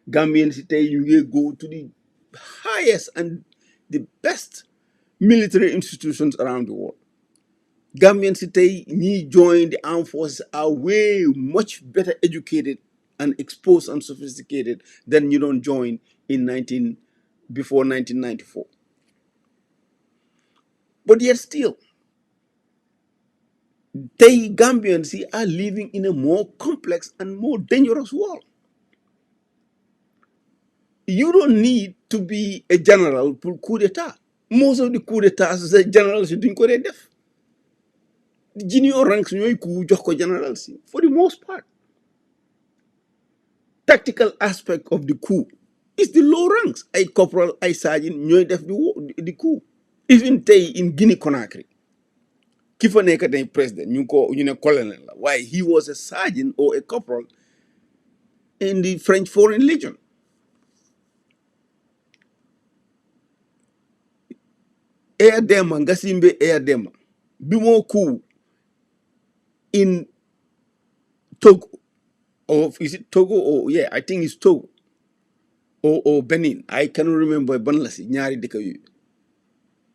Gambian si tey ñu ngi go to the highest and the best military institutions around the world. Gambian si tey ñi join the armed forces are way much better educated and exposed and sophisticated than you don't join before 1994. But yet still, they Gambians are living in a more complex and more dangerous world. You don't need to be a general for coup d'etat. Most of the coup d'etats, the generals doing ko def. The junior ranks ñoy coup jox ko generals for the most part. Tactical aspect of the coup is the low ranks. A corporal, a sergeant, ñoy def the coup. Even in Guinea Conakry. Ki fa nekk tey president ñu ne colonel la waaye he was a sergeant or a corporal in the French Foreign Legion. Air Dema, Ngasimbe Air Dema, Bimo coup in Togo, or is it Togo? Or yeah, I think it's Togo or Benin. I cannot remember. Banlasi Nyari Dekayu.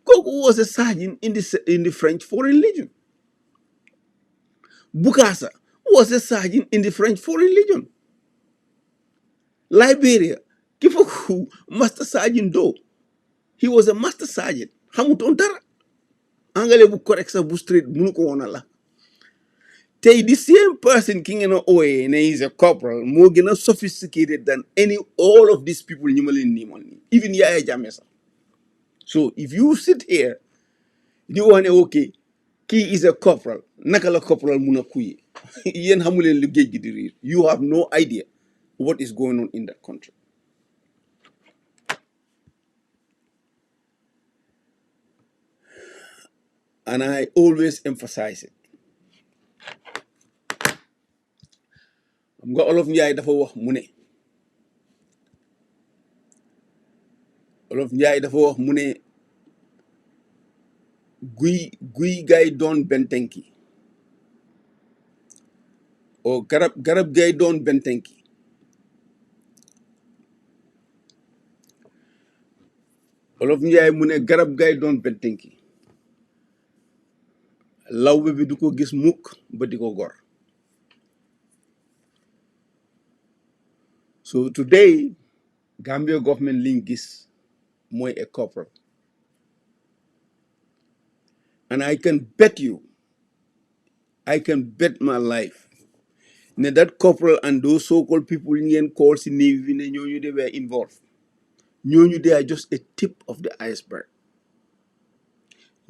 Koko was a sergeant in the French Foreign Legion. Bukasa was a sergeant in the French Foreign Legion. Liberia, Kifoku, Master Sergeant Do. He was a Master Sergeant. Hamuton Dara. Angale bu correct sa bu straight munu ko wona la. Tay the same person king in OA and he's a corporal more sophisticated than all of these people even Yaya Jamesa. So if you sit here, you want okay, key is a corporal, nakala corporal munakuye. You have no idea what is going on in that country. And I always emphasize it. I'm got all of Njay dafa wax mu ne olof njaay dafa wax mu ne guy gay doon bentenki o garab gay doon bentenki olof njaay mu ne garab gay doon bentenki lawbe bi du ko gis mukk ba di ko gor. So today Gambia government liñ gis mooy a corporal, and I can bet my life ne that corporal and those so-called people ngeen call si Navy ne ñooñu they were involved. ñooñu they are just a tip of the iceberg.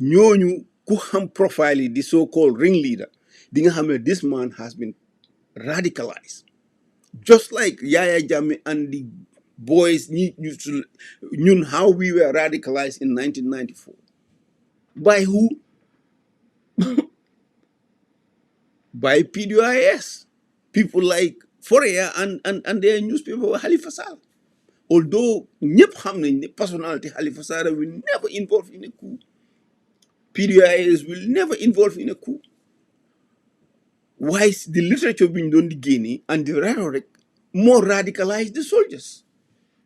ñooñu ku xam profile yi the so-called ringleader di nga xam ne this man has been radicalized just like Yaya Jammeh and the boys ñun how we were radicalized in 1994. By who? By PDIS. People like Foria and their newspaper Halifa Sallah. Although ñëpp xam nañ ne personality Halifa Sallah will never involve in a coup. PDIS will never involve in a coup. Why is the literature being done the Guinea and the rhetoric more radicalized the soldiers?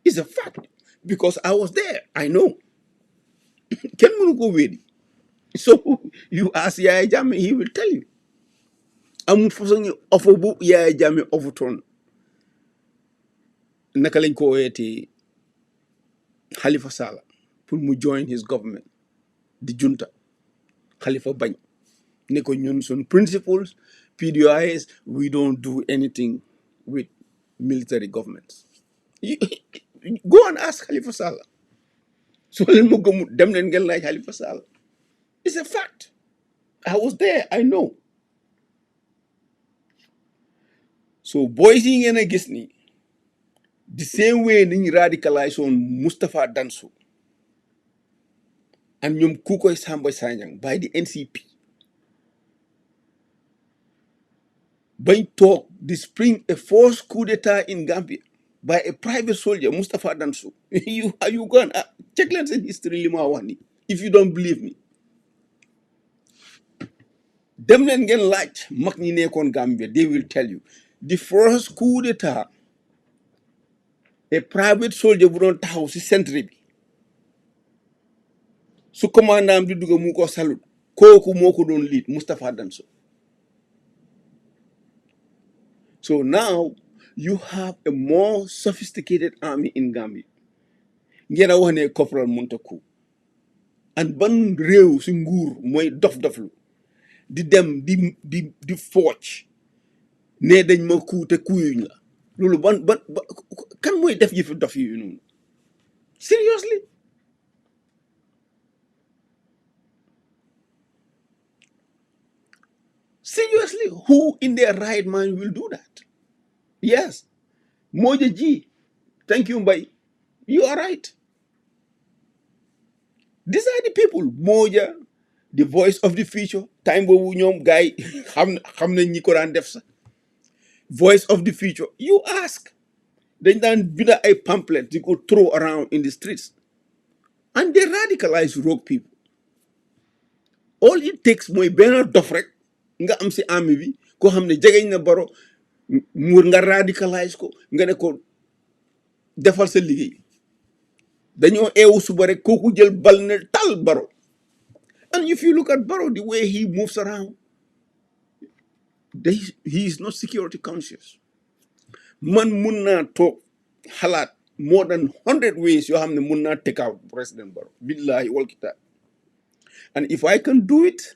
It's a fact. Because I was there. I know. Can we go with it? So you ask Yaya Jammeh, he will tell you. Amul façon ñu offer bu Yaya Jammeh offertoon naka lañ ko woyetee Halifa Sallah pour mu join his government di junta Halifa bañ ne ko ñun sun principles PDIS we don't do anything with military governments. Go and ask Halifa Sallah. So leen mo gëmut dem leen ngeen laaj Halifa Sallah. It's a fact. I was there. I know. So boys yi ngeen a gis ni the same way niñ radicalize on Mustafa Danso and ñoom Kukoy Samba Sanyang by the NCP bañ toog di spring a forced coup d'etat in Gambia by a private soldier Mustafa Danso. you go and check leen seen history li ma wax ni if you don't believe me dem leen ngeen laaj mag ñi nekkoon Gambia they will tell you the first coup d'etat a private soldier bu doon taxaw si centre bi su commandant di dugg mu ko salut kooku moo ko doon lead Mustafa Danso. So now you have a more sophisticated army in Gambia ngeen a wax ne corporal mënta coup and ban réew si nguur mooy dof-doflu di dem di fooc ne dañ ma coup te kuuyuñ la loolu ban kan mooy def yi fi dof yi noonu seriously. Seriously, who in their right mind will do that? Yes. Moja G. Thank you, Mbai. You are right. These are the people. Moja, the voice of the future. Time bo ñom guy xam nañ ñi ko daan def sax. Voice of the future. You ask. Dañ daan binda ay pamphlet di ko throw around in the streets. And they radicalize rogue people. All it takes mooy benn dof rek nga am si army bi ko xam ne jegeñ na baro mu nga radicalize ko nga ne ko defal sa liggéey dañoo eewu suba rek kooku jël bal ne tal baro. And if you look at Barrow, the way he moves around, he is not security conscious. Man mun naa toog xalaat more than 100 ways yoo xam ne mun naa take out President Barrow. Billahi wal kitaab. And if I can do it,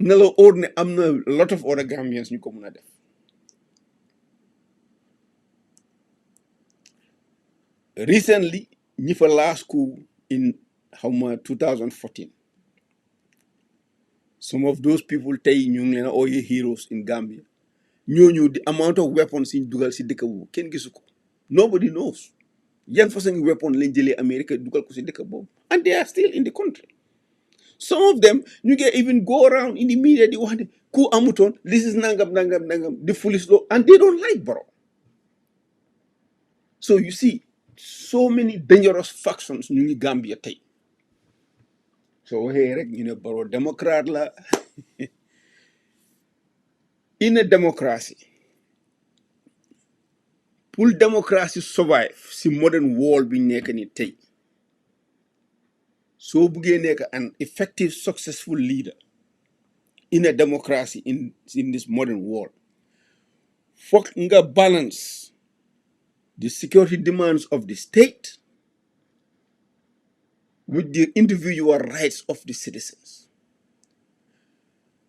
na la óor ne am na a lot of other Gambians ñu ko mun a def. Recently, ñi fa last coup in 2014. Some of those people tey ñu ngi leen a ooyee heroes in Gambia. ñooñu the amount of weapons in dugal si dëkk boobu kenn gisu ko. Nobody knows. Yan façon weapon lañ jëlee America dugal ko si dëkk boobu. And they are still in the country. Some of them, you can even go around in the media, they want ku amuton, this is nangam, the foolish law, and they don't like Barrow. So you see, so many dangerous factions ñu ngi Gambia tey soo waxee rek ñu ne Barrow démocrate la in a democracy pour démocratie survive si modern world bi ñu nekk ni tey soo buggee nekk an effective successful leader in a democracy in this modern world foog nga balance the security demands of the state with the individual rights of the citizens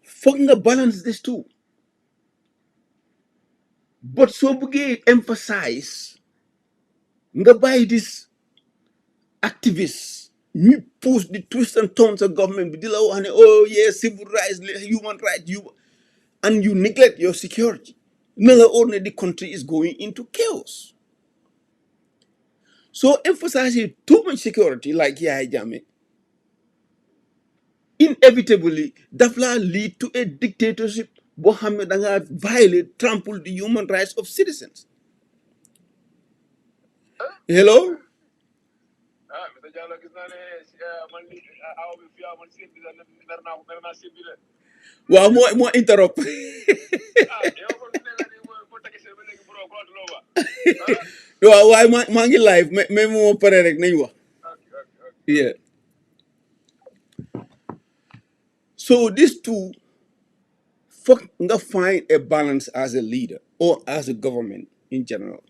foog nga balance this too but soo buggee emphasize nga bàyyi this activists ñu push the twist and turns of government bi di la wax ne oh yes civil rights human rights and you neglect your security na la ordinary the country is going into chaos. So emphasizing too much security like Yahya Jammeh inevitably daf laa lead to a dictatorship boo xam ne da ngaa violate trample the human rights of citizens. Hello. waaw moo interrupt. waaw waaye maa ngi live mais moo pare rek nañ wax. Yeah. So these two nga find a balance as a leader or as a government in general.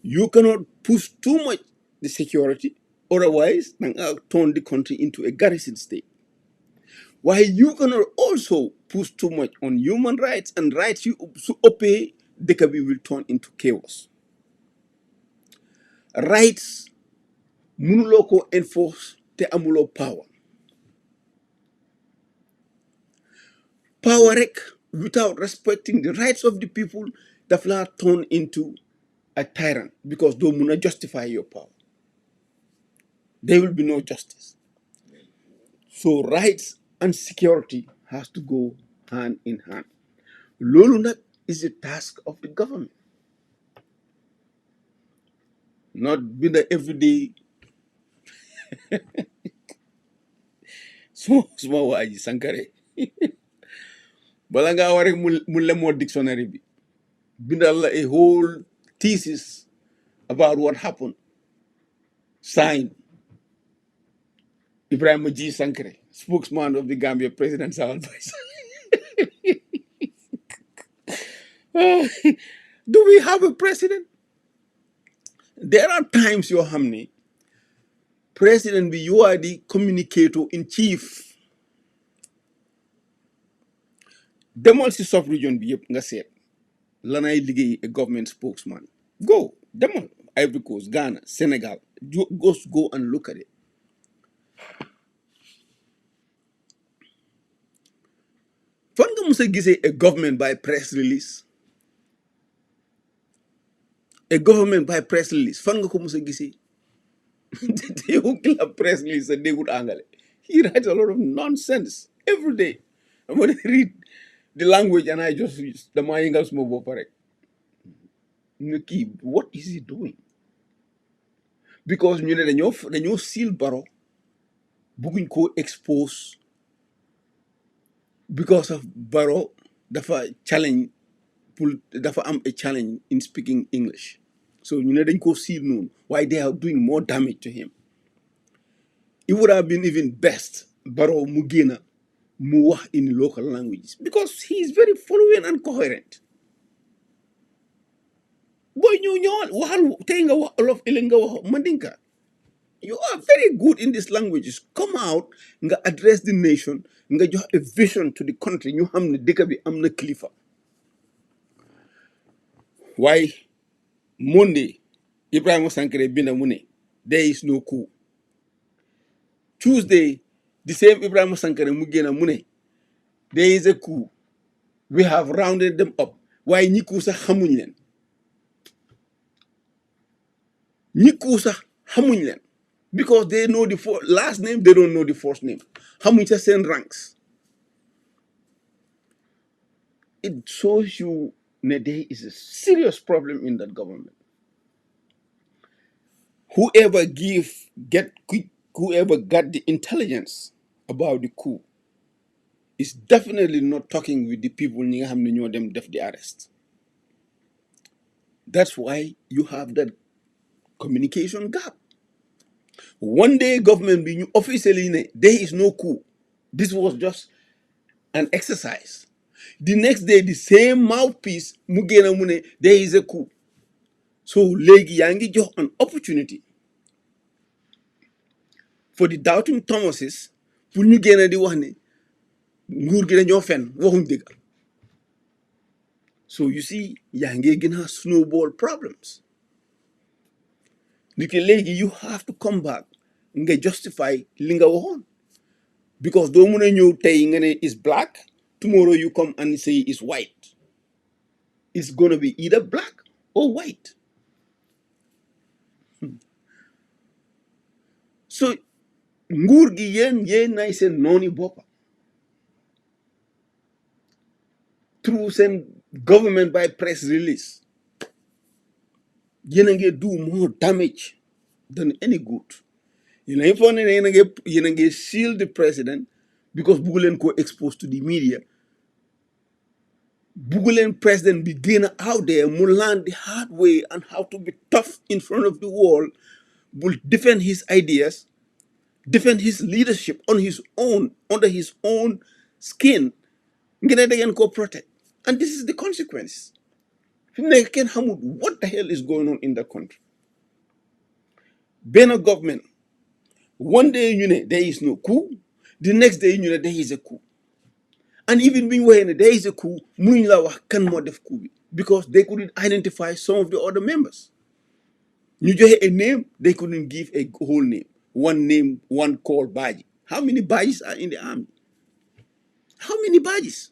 You cannot push too much the security, otherwise turn the country into a garrison state. While you cannot also push too much on human rights and rights you obey, they will turn into chaos. Rights mënuloo ko enforce te amuloo power. Power rek without respecting the rights of the people daf laa turn into a tyrant because doo mun a justify your power. There will be no justice. So rights and security has to go hand in hand. Loolu nag is the task of the government. Not be the everyday suma waa ji Sankare bala ngaa war rek mu lemoo dictionary bi bindal la a whole thesis about what happened. Signed Ibrahima G. Sankare, spokesman of the Gambia presidential advisor. Do we have a president? There are times yoo xam ne president bi you are the communicator in chief. Demal si sub region bi yëpp nga seet lanay liggéey a government spokesman. Go demal Ivory Coast, Ghana, Senegal. Go and look at it. Fan nga mos a gisee a government by press release? A government by press release fan nga ko mos a gisee? yow ki la press release sa déggul angale. He writes a lot of nonsense every day. I'm going to read the language and I just dama yëngal suma bopp rek. What is he doing? Because ñu ne dañoo seal Barrow bugguñ koo expose because of Barrow dafa am a challenge in speaking English. So ñu ne dañ koo seal noonu why they are doing more damage to him. It would have been even best Barrow mu génna mu wax in local languages because he is very fluent and coherent. Boy ñëwal waxal tey nga wax Wolof ëllëg nga wax Mandinka. You are very good in these languages. Come out nga address the nation nga jox a vision to the country ñu xam ne dëkk bi am na kilifa. Why Monday Ibrahima Sankare binda mu ne there is no coup. Tuesday the same Ibrahima Sankare mu génna mu ne there is a coup. We have rounded them up. Waaye ñi coup sax xamuñ leen. ñi coup sax xamuñ leen. Because they know the last name, they don't know the first name. Xamuñ sax seen ranks. It shows you that there is a serious problem in that government. whoever whoever got the intelligence about the coup is definitely not talking with the people ñi nga xam ne ñoo dem def the arrest. That's why you have that communication gap. One day government bi ñu officially ne there is no coup, this was just an exercise. The next day the same mouthpiece mu génn mu ne there is a coup. So léegi yaa ngi jox an opportunity for the doubting Thomases pour ñu génn di wax ne nguur gi dañoo fen waxuñ dëgg. So you see yaa ngi gën a snowball problems. Léegi you have to come back nga justify li nga waxoon, because doo mun a ñëw tey nga ne is black, tomorrow you come and say is white. It's gonna be either black or white. So nguur gi yéen nay seen nooni boppa through seen government by press release. Yéen a ngi do more damage than any good. Yéen a ngi foog ne yéen a ngi shield the president because buggu leen ko expose to the media. Buggu leen president bi génn out there mu learn the hard way and how to be tough in front of the world, will defend his ideas, defend his leadership on his own, under his own skin. Ngeen da ngeen ko protect, and this is the consequence. Fi mu nekk kenn xamul what the hell is going on in the country. Benn government one day ñu ne there is no coup, the next day ñu ne there is a coup. And even when we there is a coup, mënuñ la wax kan moo def coup bi, because they couldn't identify some of the other members. You joxe a name, they couldn't give a whole name. One name, one called Baji. How many Bajis are in the army? How many Bajis?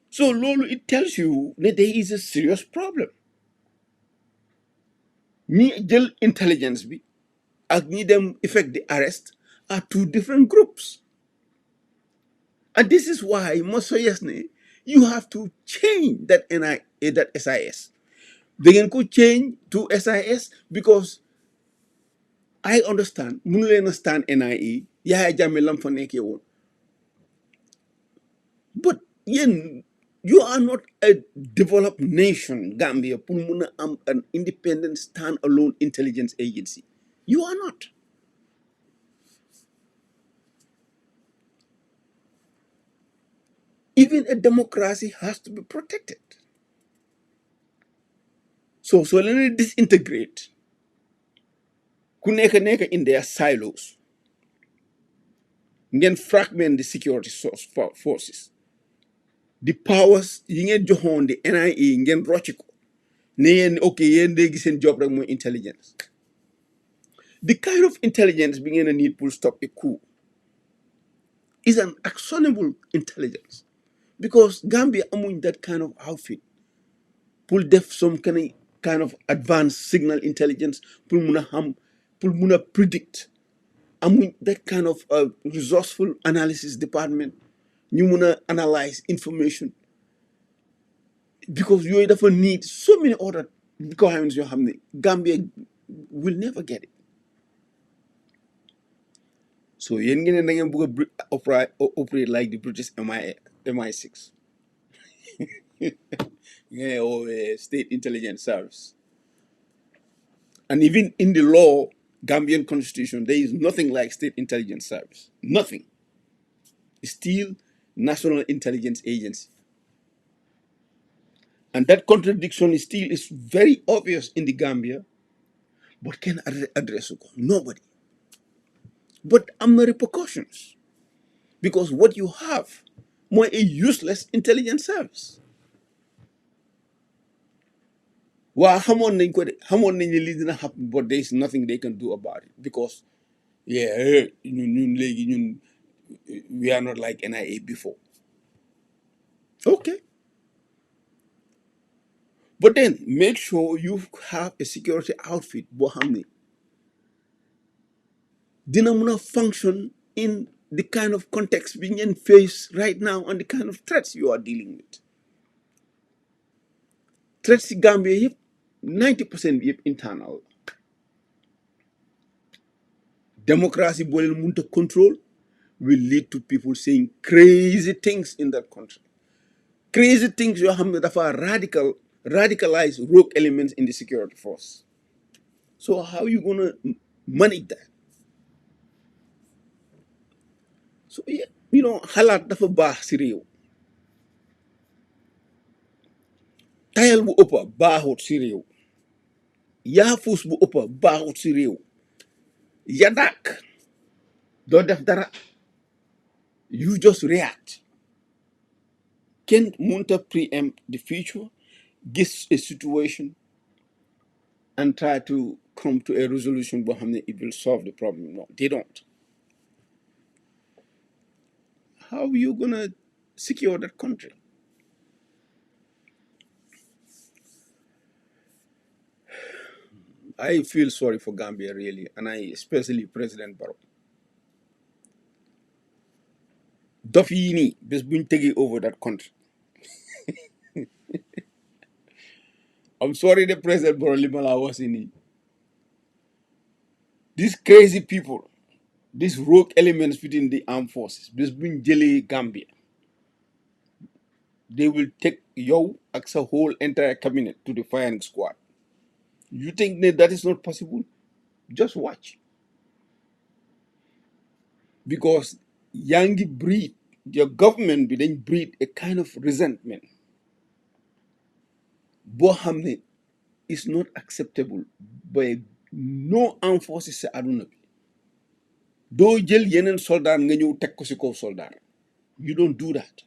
So Lolo, it tells you that there is a serious problem. Ni jël intelligence bi ak ñi dem effect the arrest are two different groups. And this is why Mosoyesne, you have to change that that SIS. They can change to SIS because I understand, mënu understand NIE, Yahya Jammeh lam fa nekkee woon. But you are not a developed nation, Gambia, pour mun a am an independent, stand-alone intelligence agency. You are not. Even a democracy has to be protected. So let me disintegrate. Ku nekk in their silos. Ngeen fragment the security forces. The powers yi ngeen joxoon the NIA ngeen rocc ko ne yéen okay yéen léegi seen job rek mooy intelligence. The kind of intelligence bi ngeen a need pour stop a coup is an actionable intelligence, because Gambia amuñ that kind of outfit pour def some kind of advanced signal intelligence pour mun a predict. Amuñ that kind of resourceful analysis department ñu mun a analyze information, because yooyu dafa need so many other requirements yoo xam ne Gambia will never get it. So yéen ngeen ne da ngeen bëgg a operate like the British MI6 or State Intelligence Service. And even in the law, Gambian constitution, there is nothing like State Intelligence Service. Nothing. It's still National Intelligence Agency. And that contradiction is very obvious in the Gambia, but can address it? Nobody. But the repercussions, because what you have more a useless intelligence service. Well, xamoon nañ ne lii dina happen, but there is nothing they can do about it, because ñun we are not like NIA before. Okay. But then make sure you have a security outfit boo xam ne dina mun a function in the kind of context bi ngeen face right now and the kind of threats you are dealing with. Threats in Gambia yëpp 90% bi yëpp internal. democracy boo leen munta control will lead to people saying crazy things in that country. Crazy things yoo xam ne dafa radicalize rogue elements in the security force. So how you gonna manage that? So yeah, xalaat dafa baax si réew. tayal bu ëppa baaxut si réew. yaafus bu ëppa baaxut si réew. yadak doo def dara. You just react. Can't munta preempt the future, guess a situation, and try to come to a resolution behind it will solve the problem. No, they don't. How are you gonna secure that country? I feel sorry for Gambia really, and I especially President Barrow. dof yii nii bés buñ tegee over that country. I'm sorry the President Barrow li ma laa wax si nii. These crazy people, these rogue elements within the armed forces, bés buñ jëlee Gambia, they will take yow ak sa whole entire cabinet to the firing squad. You think that is not possible? Just watch. Because yaa ngi breed, your government bi dañ breed a kind of resentment boo xam ne is not acceptable by no armed forces sa aduna bi. doo jël yeneen soldat nga ñëw teg ko si kaw soldat. You don't do that.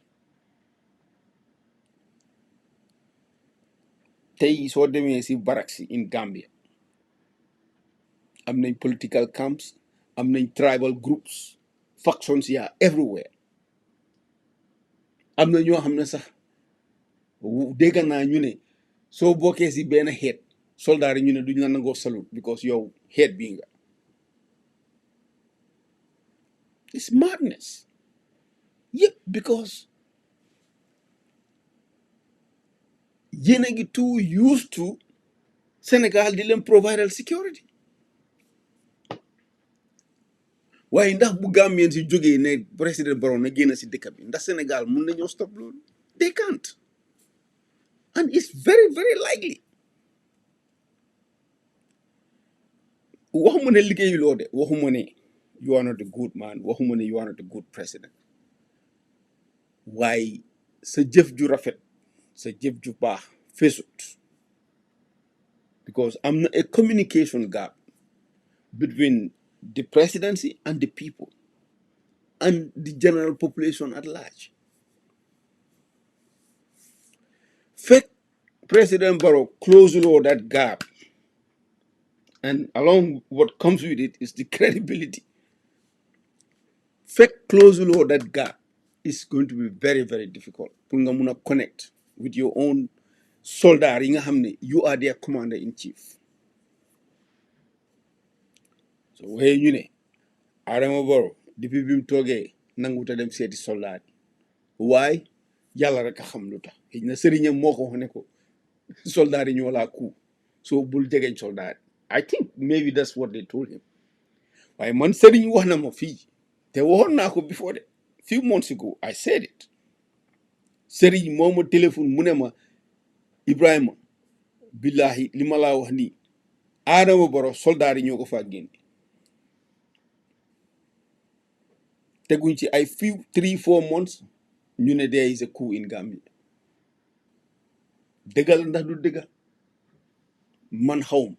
tey soo demee si barracks in Gambia am nañ political camps, am nañ tribal groups, factions ya everywhere. am na ñoo xam ne sax dégg naa ñu ne soo bokkee si benn xeet soldat yi ñu ne duñ la nangoo salute because yow xeet bii nga. It's madness. Yep, because yéen a ngi too used to Senegal di leen provide security. waaye ndax bu Gambien si jógee ne président Barrow na génn si dëkk bi ndax Sénégal mun nañoo stop loolu. They can't. And it's very very likely. waxuma ne liggéeyuloo de waxuma ne you are not a good man waxuma ne you are not a good president. waaye sa jëf ju rafet sa jëf ju baax fesut. Because am na a communication gap between the presidency and the people and the general population at large. Fake President Barrow closed all that gap, and along what comes with it is the credibility. Fake close all that gap is going to be very very difficult pour nga mun a connect with your own soldat yi nga xam ne you are their commander in chief. So waxee ñu ne Adama Barrow depuis bi mu toogee nanguta dem seeti soldat yi waaye yàlla rek a xam lu tax xëy na sëriñam moo ko wax ne ko soldat yi ñoo laa ku so bul jegeñ soldat. I think maybe that's what they told him. waaye man sëriñ wax na ma fii te waxoon naa ko before de few months ago I said it. sëriñ moo ma téléphone mu ne ma Ibrahima billahi li ma laa wax nii Adama Barrow soldat yi ñoo ko faa génne. teguñ ci ay few 3-4 months ñu ne there is a coup in Gambia. dëggal ndax du dëgga man xawma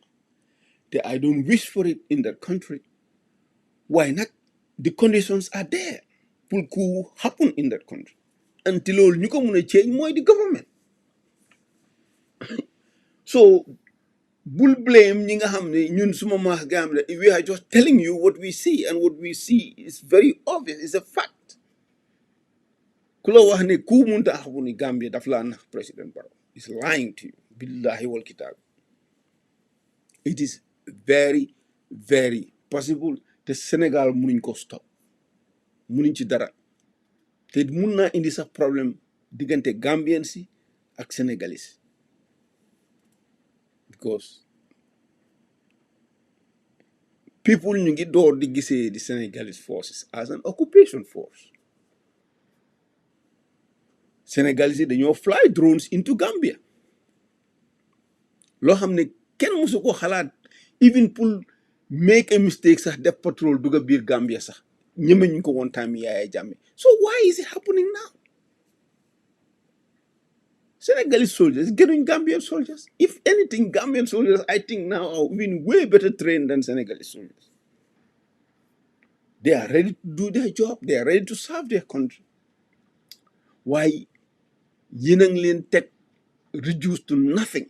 te I don't wish for it in that country. Why not? The conditions are there pour coup happen in that country. Until loolu ñu ko mun a change mooy the government. So bul blame ñi nga xam ne ñun suma maas Gambia. We are just telling you what we see, and what we see is very obvious. It's a fact. ku la wax ne ku munta happen in Gambia daf laa nax President Barrow is lying to you. Billahi wal kitaab. It is very very possible te Sénégal munuñ ko stop munuñ ci dara te mun naa indi sax problème diggante Gambien si ak Senegalese because people ñu ngi door di gisee the Senegalese forces as an occupation force. Senegalese yi dañoo fly drones into Gambia loo xam ne kenn musu ko xalaat even pour make a mistake sax def patrol dugga biir Gambia sax ñeme ñu ko woon time Yaya Jammeh. So why is it happening now? Senegalese soldiers getting Gambian soldiers. If anything, Gambian soldiers, I think now are even way better trained than Senegalese soldiers. They are ready to do their job. They are ready to serve their country. Why Yinanglin Tech reduced to nothing?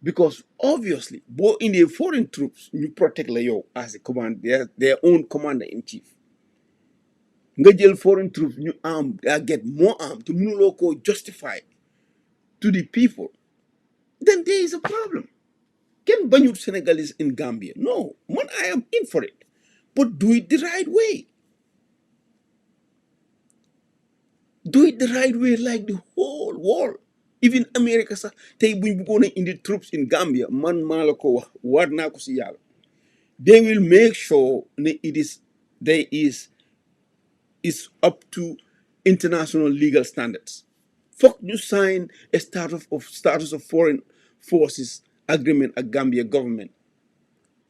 Because obviously, both in the foreign troops, you protect Layo as a command, their own commander in chief. Nga jël foreign troops, you arm, they get more armed to munuloko justify to the people. Then there is a problem. Can banyut Senegalese in Gambia? No, man, I am in for it, but do it the right way. Do it the right way, like the whole world. Even America, sir, tay buñ bëggona indi troops in Gambia, man malako wax, war na ko ci yalla. They will make sure there is up to international legal standards. Fuck you sign a status of foreign forces agreement a Gambia government.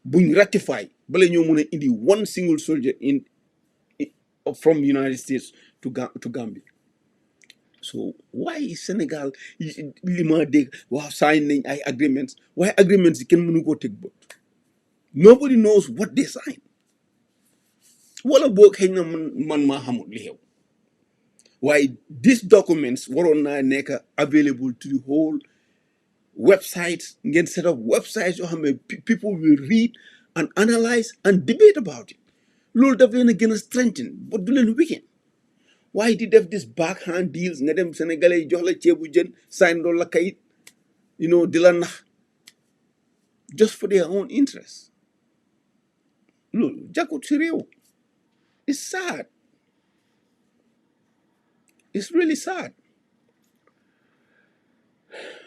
Buñ ratify bala ñoo mëna indi one single soldier from the United States to Gambia. So why is Senegal lima deg signing agreements? Why agreements can mënu ko take but nobody knows what they sign. Wala boog xëy na man maa xamul li xew. Why these documents waroon naa nekk available to the whole websites, ngeen set up websites yoo xam ne people will read and analyze and debate about it. Loolu daf leen a gën a strengthen but du leen weekend. Why did they have this backhand deals nga dem Sénégalais yi jox la ceebu jën sign loolu la kayit di la nax just for their own interests. Loolu jàkkut si réew. It's sad. It's really sad.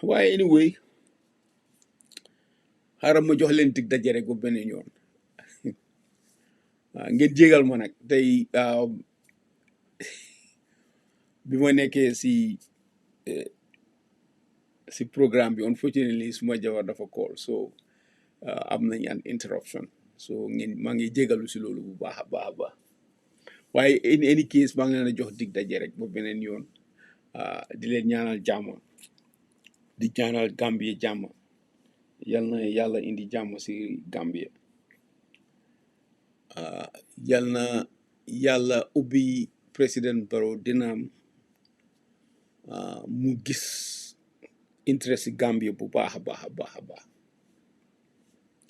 Why anyway, xaaral ma jox leen dig daje rek ba beneen yoon ngeen jégal ma nag tey bi ma nekkee si programme bi unfortunately suma jabar dafa call so am nañ an interruption so maa ngi jégalu si loolu bu baax a baax a baax waaye in any case maa ngi leen a jox dig daje rek ba beneen yoon di leen ñaanal jàmm di ñaanal Gambie jàmm yal na yàlla indi jàmm si Gambie yal na yàlla ubbi président Barrow dinaam mu gis interest si Gambie bu baax a baax a baax a baax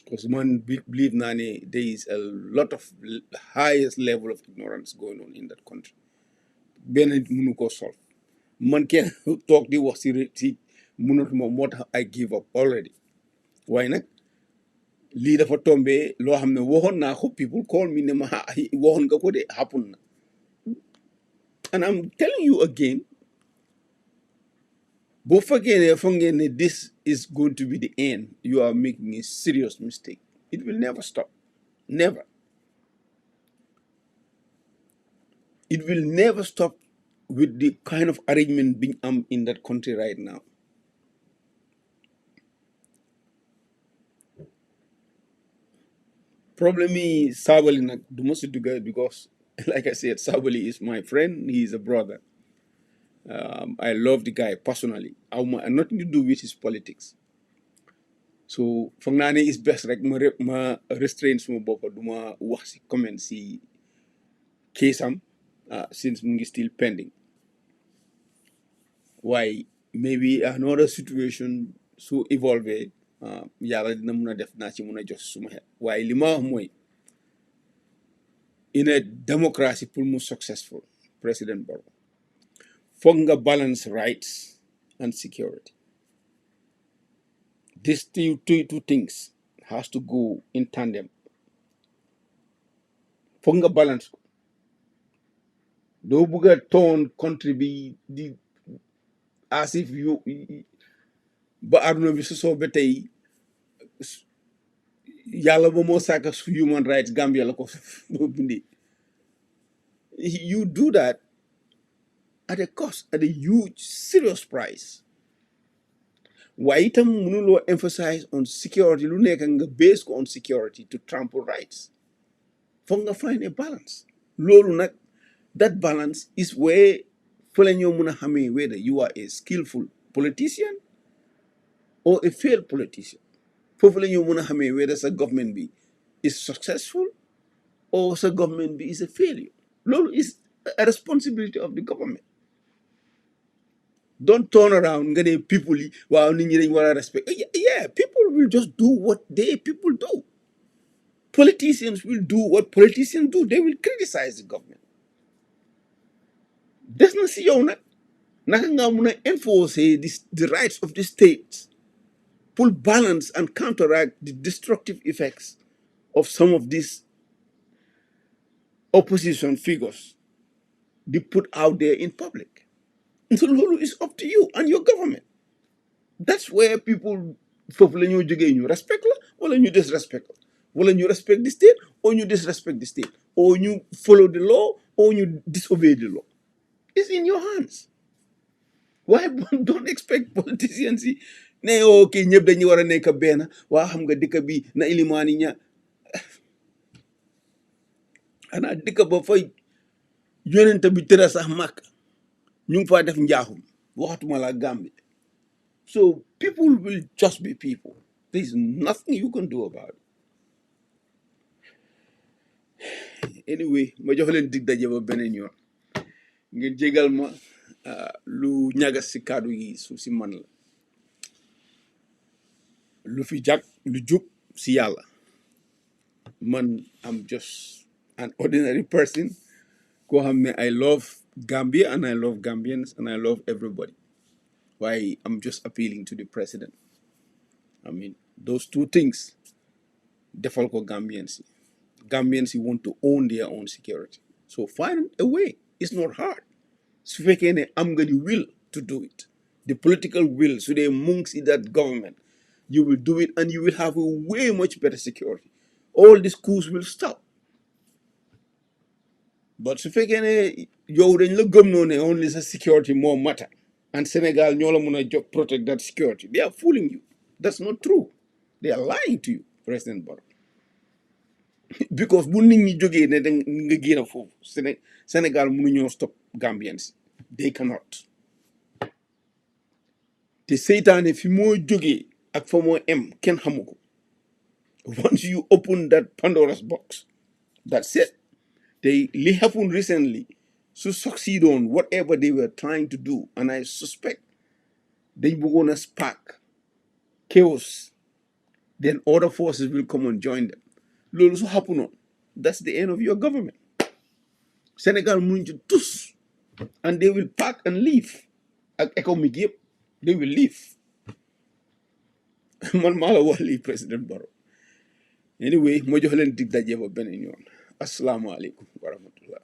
because man believe naa ne there is a lot of highest level of ignorance going on in that country benn mënu ko solve man kenn toog di wax si mënatuma moo tax I give up already waaye nag lii dafa tombé loo xam ne waxoon naa ko people call me ne ma waxoon nga ko de happen na and I'm telling you again boo fekkee ne foog ngeen ne this is going to be the end you are making a serious mistake. It will never stop. Never. It will never stop with the kind of arrangement being in that country right now. Problem is Sabali nag du ma si dugga because like I said Sabali is my friend, he is a brother. I love the guy personally. Nothing to do with his politics. So foog naa ne is best rek ma restrain suma bopp du ma wax si comment si case am since mu ngi still pending. Why maybe another situation so evolve yàlla dina mun a def naa ci mun a jox suma xel waaye li ma wax mooy in a democracy pour mu successful President Barrow foog nga balance rights and security. These two things has to go in tandem. Foog nga balance ko doo bëgg a toon country bi di as if you ba aduna bi sosoo ba tey yàlla ba moo sàkka human rights Gambia la ko bindi. You do that at a cost, at a huge serious price. Waaye itam mënuloo emphasize on security lu nekk nga base ko on security to trample rights. Foog nga find a balance. Loolu nag, that balance is where fa la ñoo mën a xamee whether you are a skillful politician or a failed politician. Foofu la ñoo mën a xamee whether sa government bi is successful or sa government bi is a failure. Loolu is a responsibility of the government. Don't turn around nga ne people yi waaw nit ñi dañ war a respect. Yeah, people will just do what people do. Politicians will do what politicians do. They will criticize the government. Des na si yow nag naka nga mun a enforce the rights of the states, pull balance and counteract the destructive effects of some of these opposition figures they put out there in public. And so Lulu is up to you and your government. That's where people ñu respect la wala ñu disrespect la wala ñu respect the state or ñu disrespect the state or ñu follow the law or ñu disobey the law. It's in your hands. Why don't expect politicians yi ne okay ñëpp dañu war a nekk benn waa xam nga dëkk bi na ilimaani ña xanaa dëkk ba fay yonent bi tëra sax màkk ñu ngi faa def njaaxum waxatuma la Gambie. So people will just be people. There's nothing you can do about it. Anyway, ma jox leen dig daje ba beneen yoon ngeen jégal ma lu ñagas si kàddu yi su si man la lu fi jag lu jub si yàlla man I'm just an ordinary person koo xam ne I love Gambia and I love Gambians and I love everybody. Why I'm just appealing to the president. I mean, those two things, defal ko Gambians. Gambians want to own their own security. So find a way. It's not hard. Su fekkee ne am nga the will to do it, the political will, so they monks in that government, you will do it and you will have a way much better security. All these coups will stop. But su fekkee ne yow dañ la gëm noo ne only sa security more matter and Senegal ñoo la mën a protect that security, they are fooling you. That's not true. They are lying to you, President Barrow. Because bu nit ñi jógee ne da nga génn foofu Senegal mënuñoo stop Gambians. They cannot. Te seytaane fi moo jógee ak fa moo em kenn xamu ko. Once you open that Pandora's box, that's it. Li happened recently to succeed on whatever they were trying to do, and I suspect they were gonna spark chaos. Then other forces will come and join them. Loolu su happen on, that's the end of your government. Senegal mënuñ ci tus, and they will pack and leave. Ak économique yëpp, they will leave. Man maa la wax lii President Barrow. Anyway, ma jox leen dig daje ba beneen yoon. Assalaamu aleykum wa rahmatullah.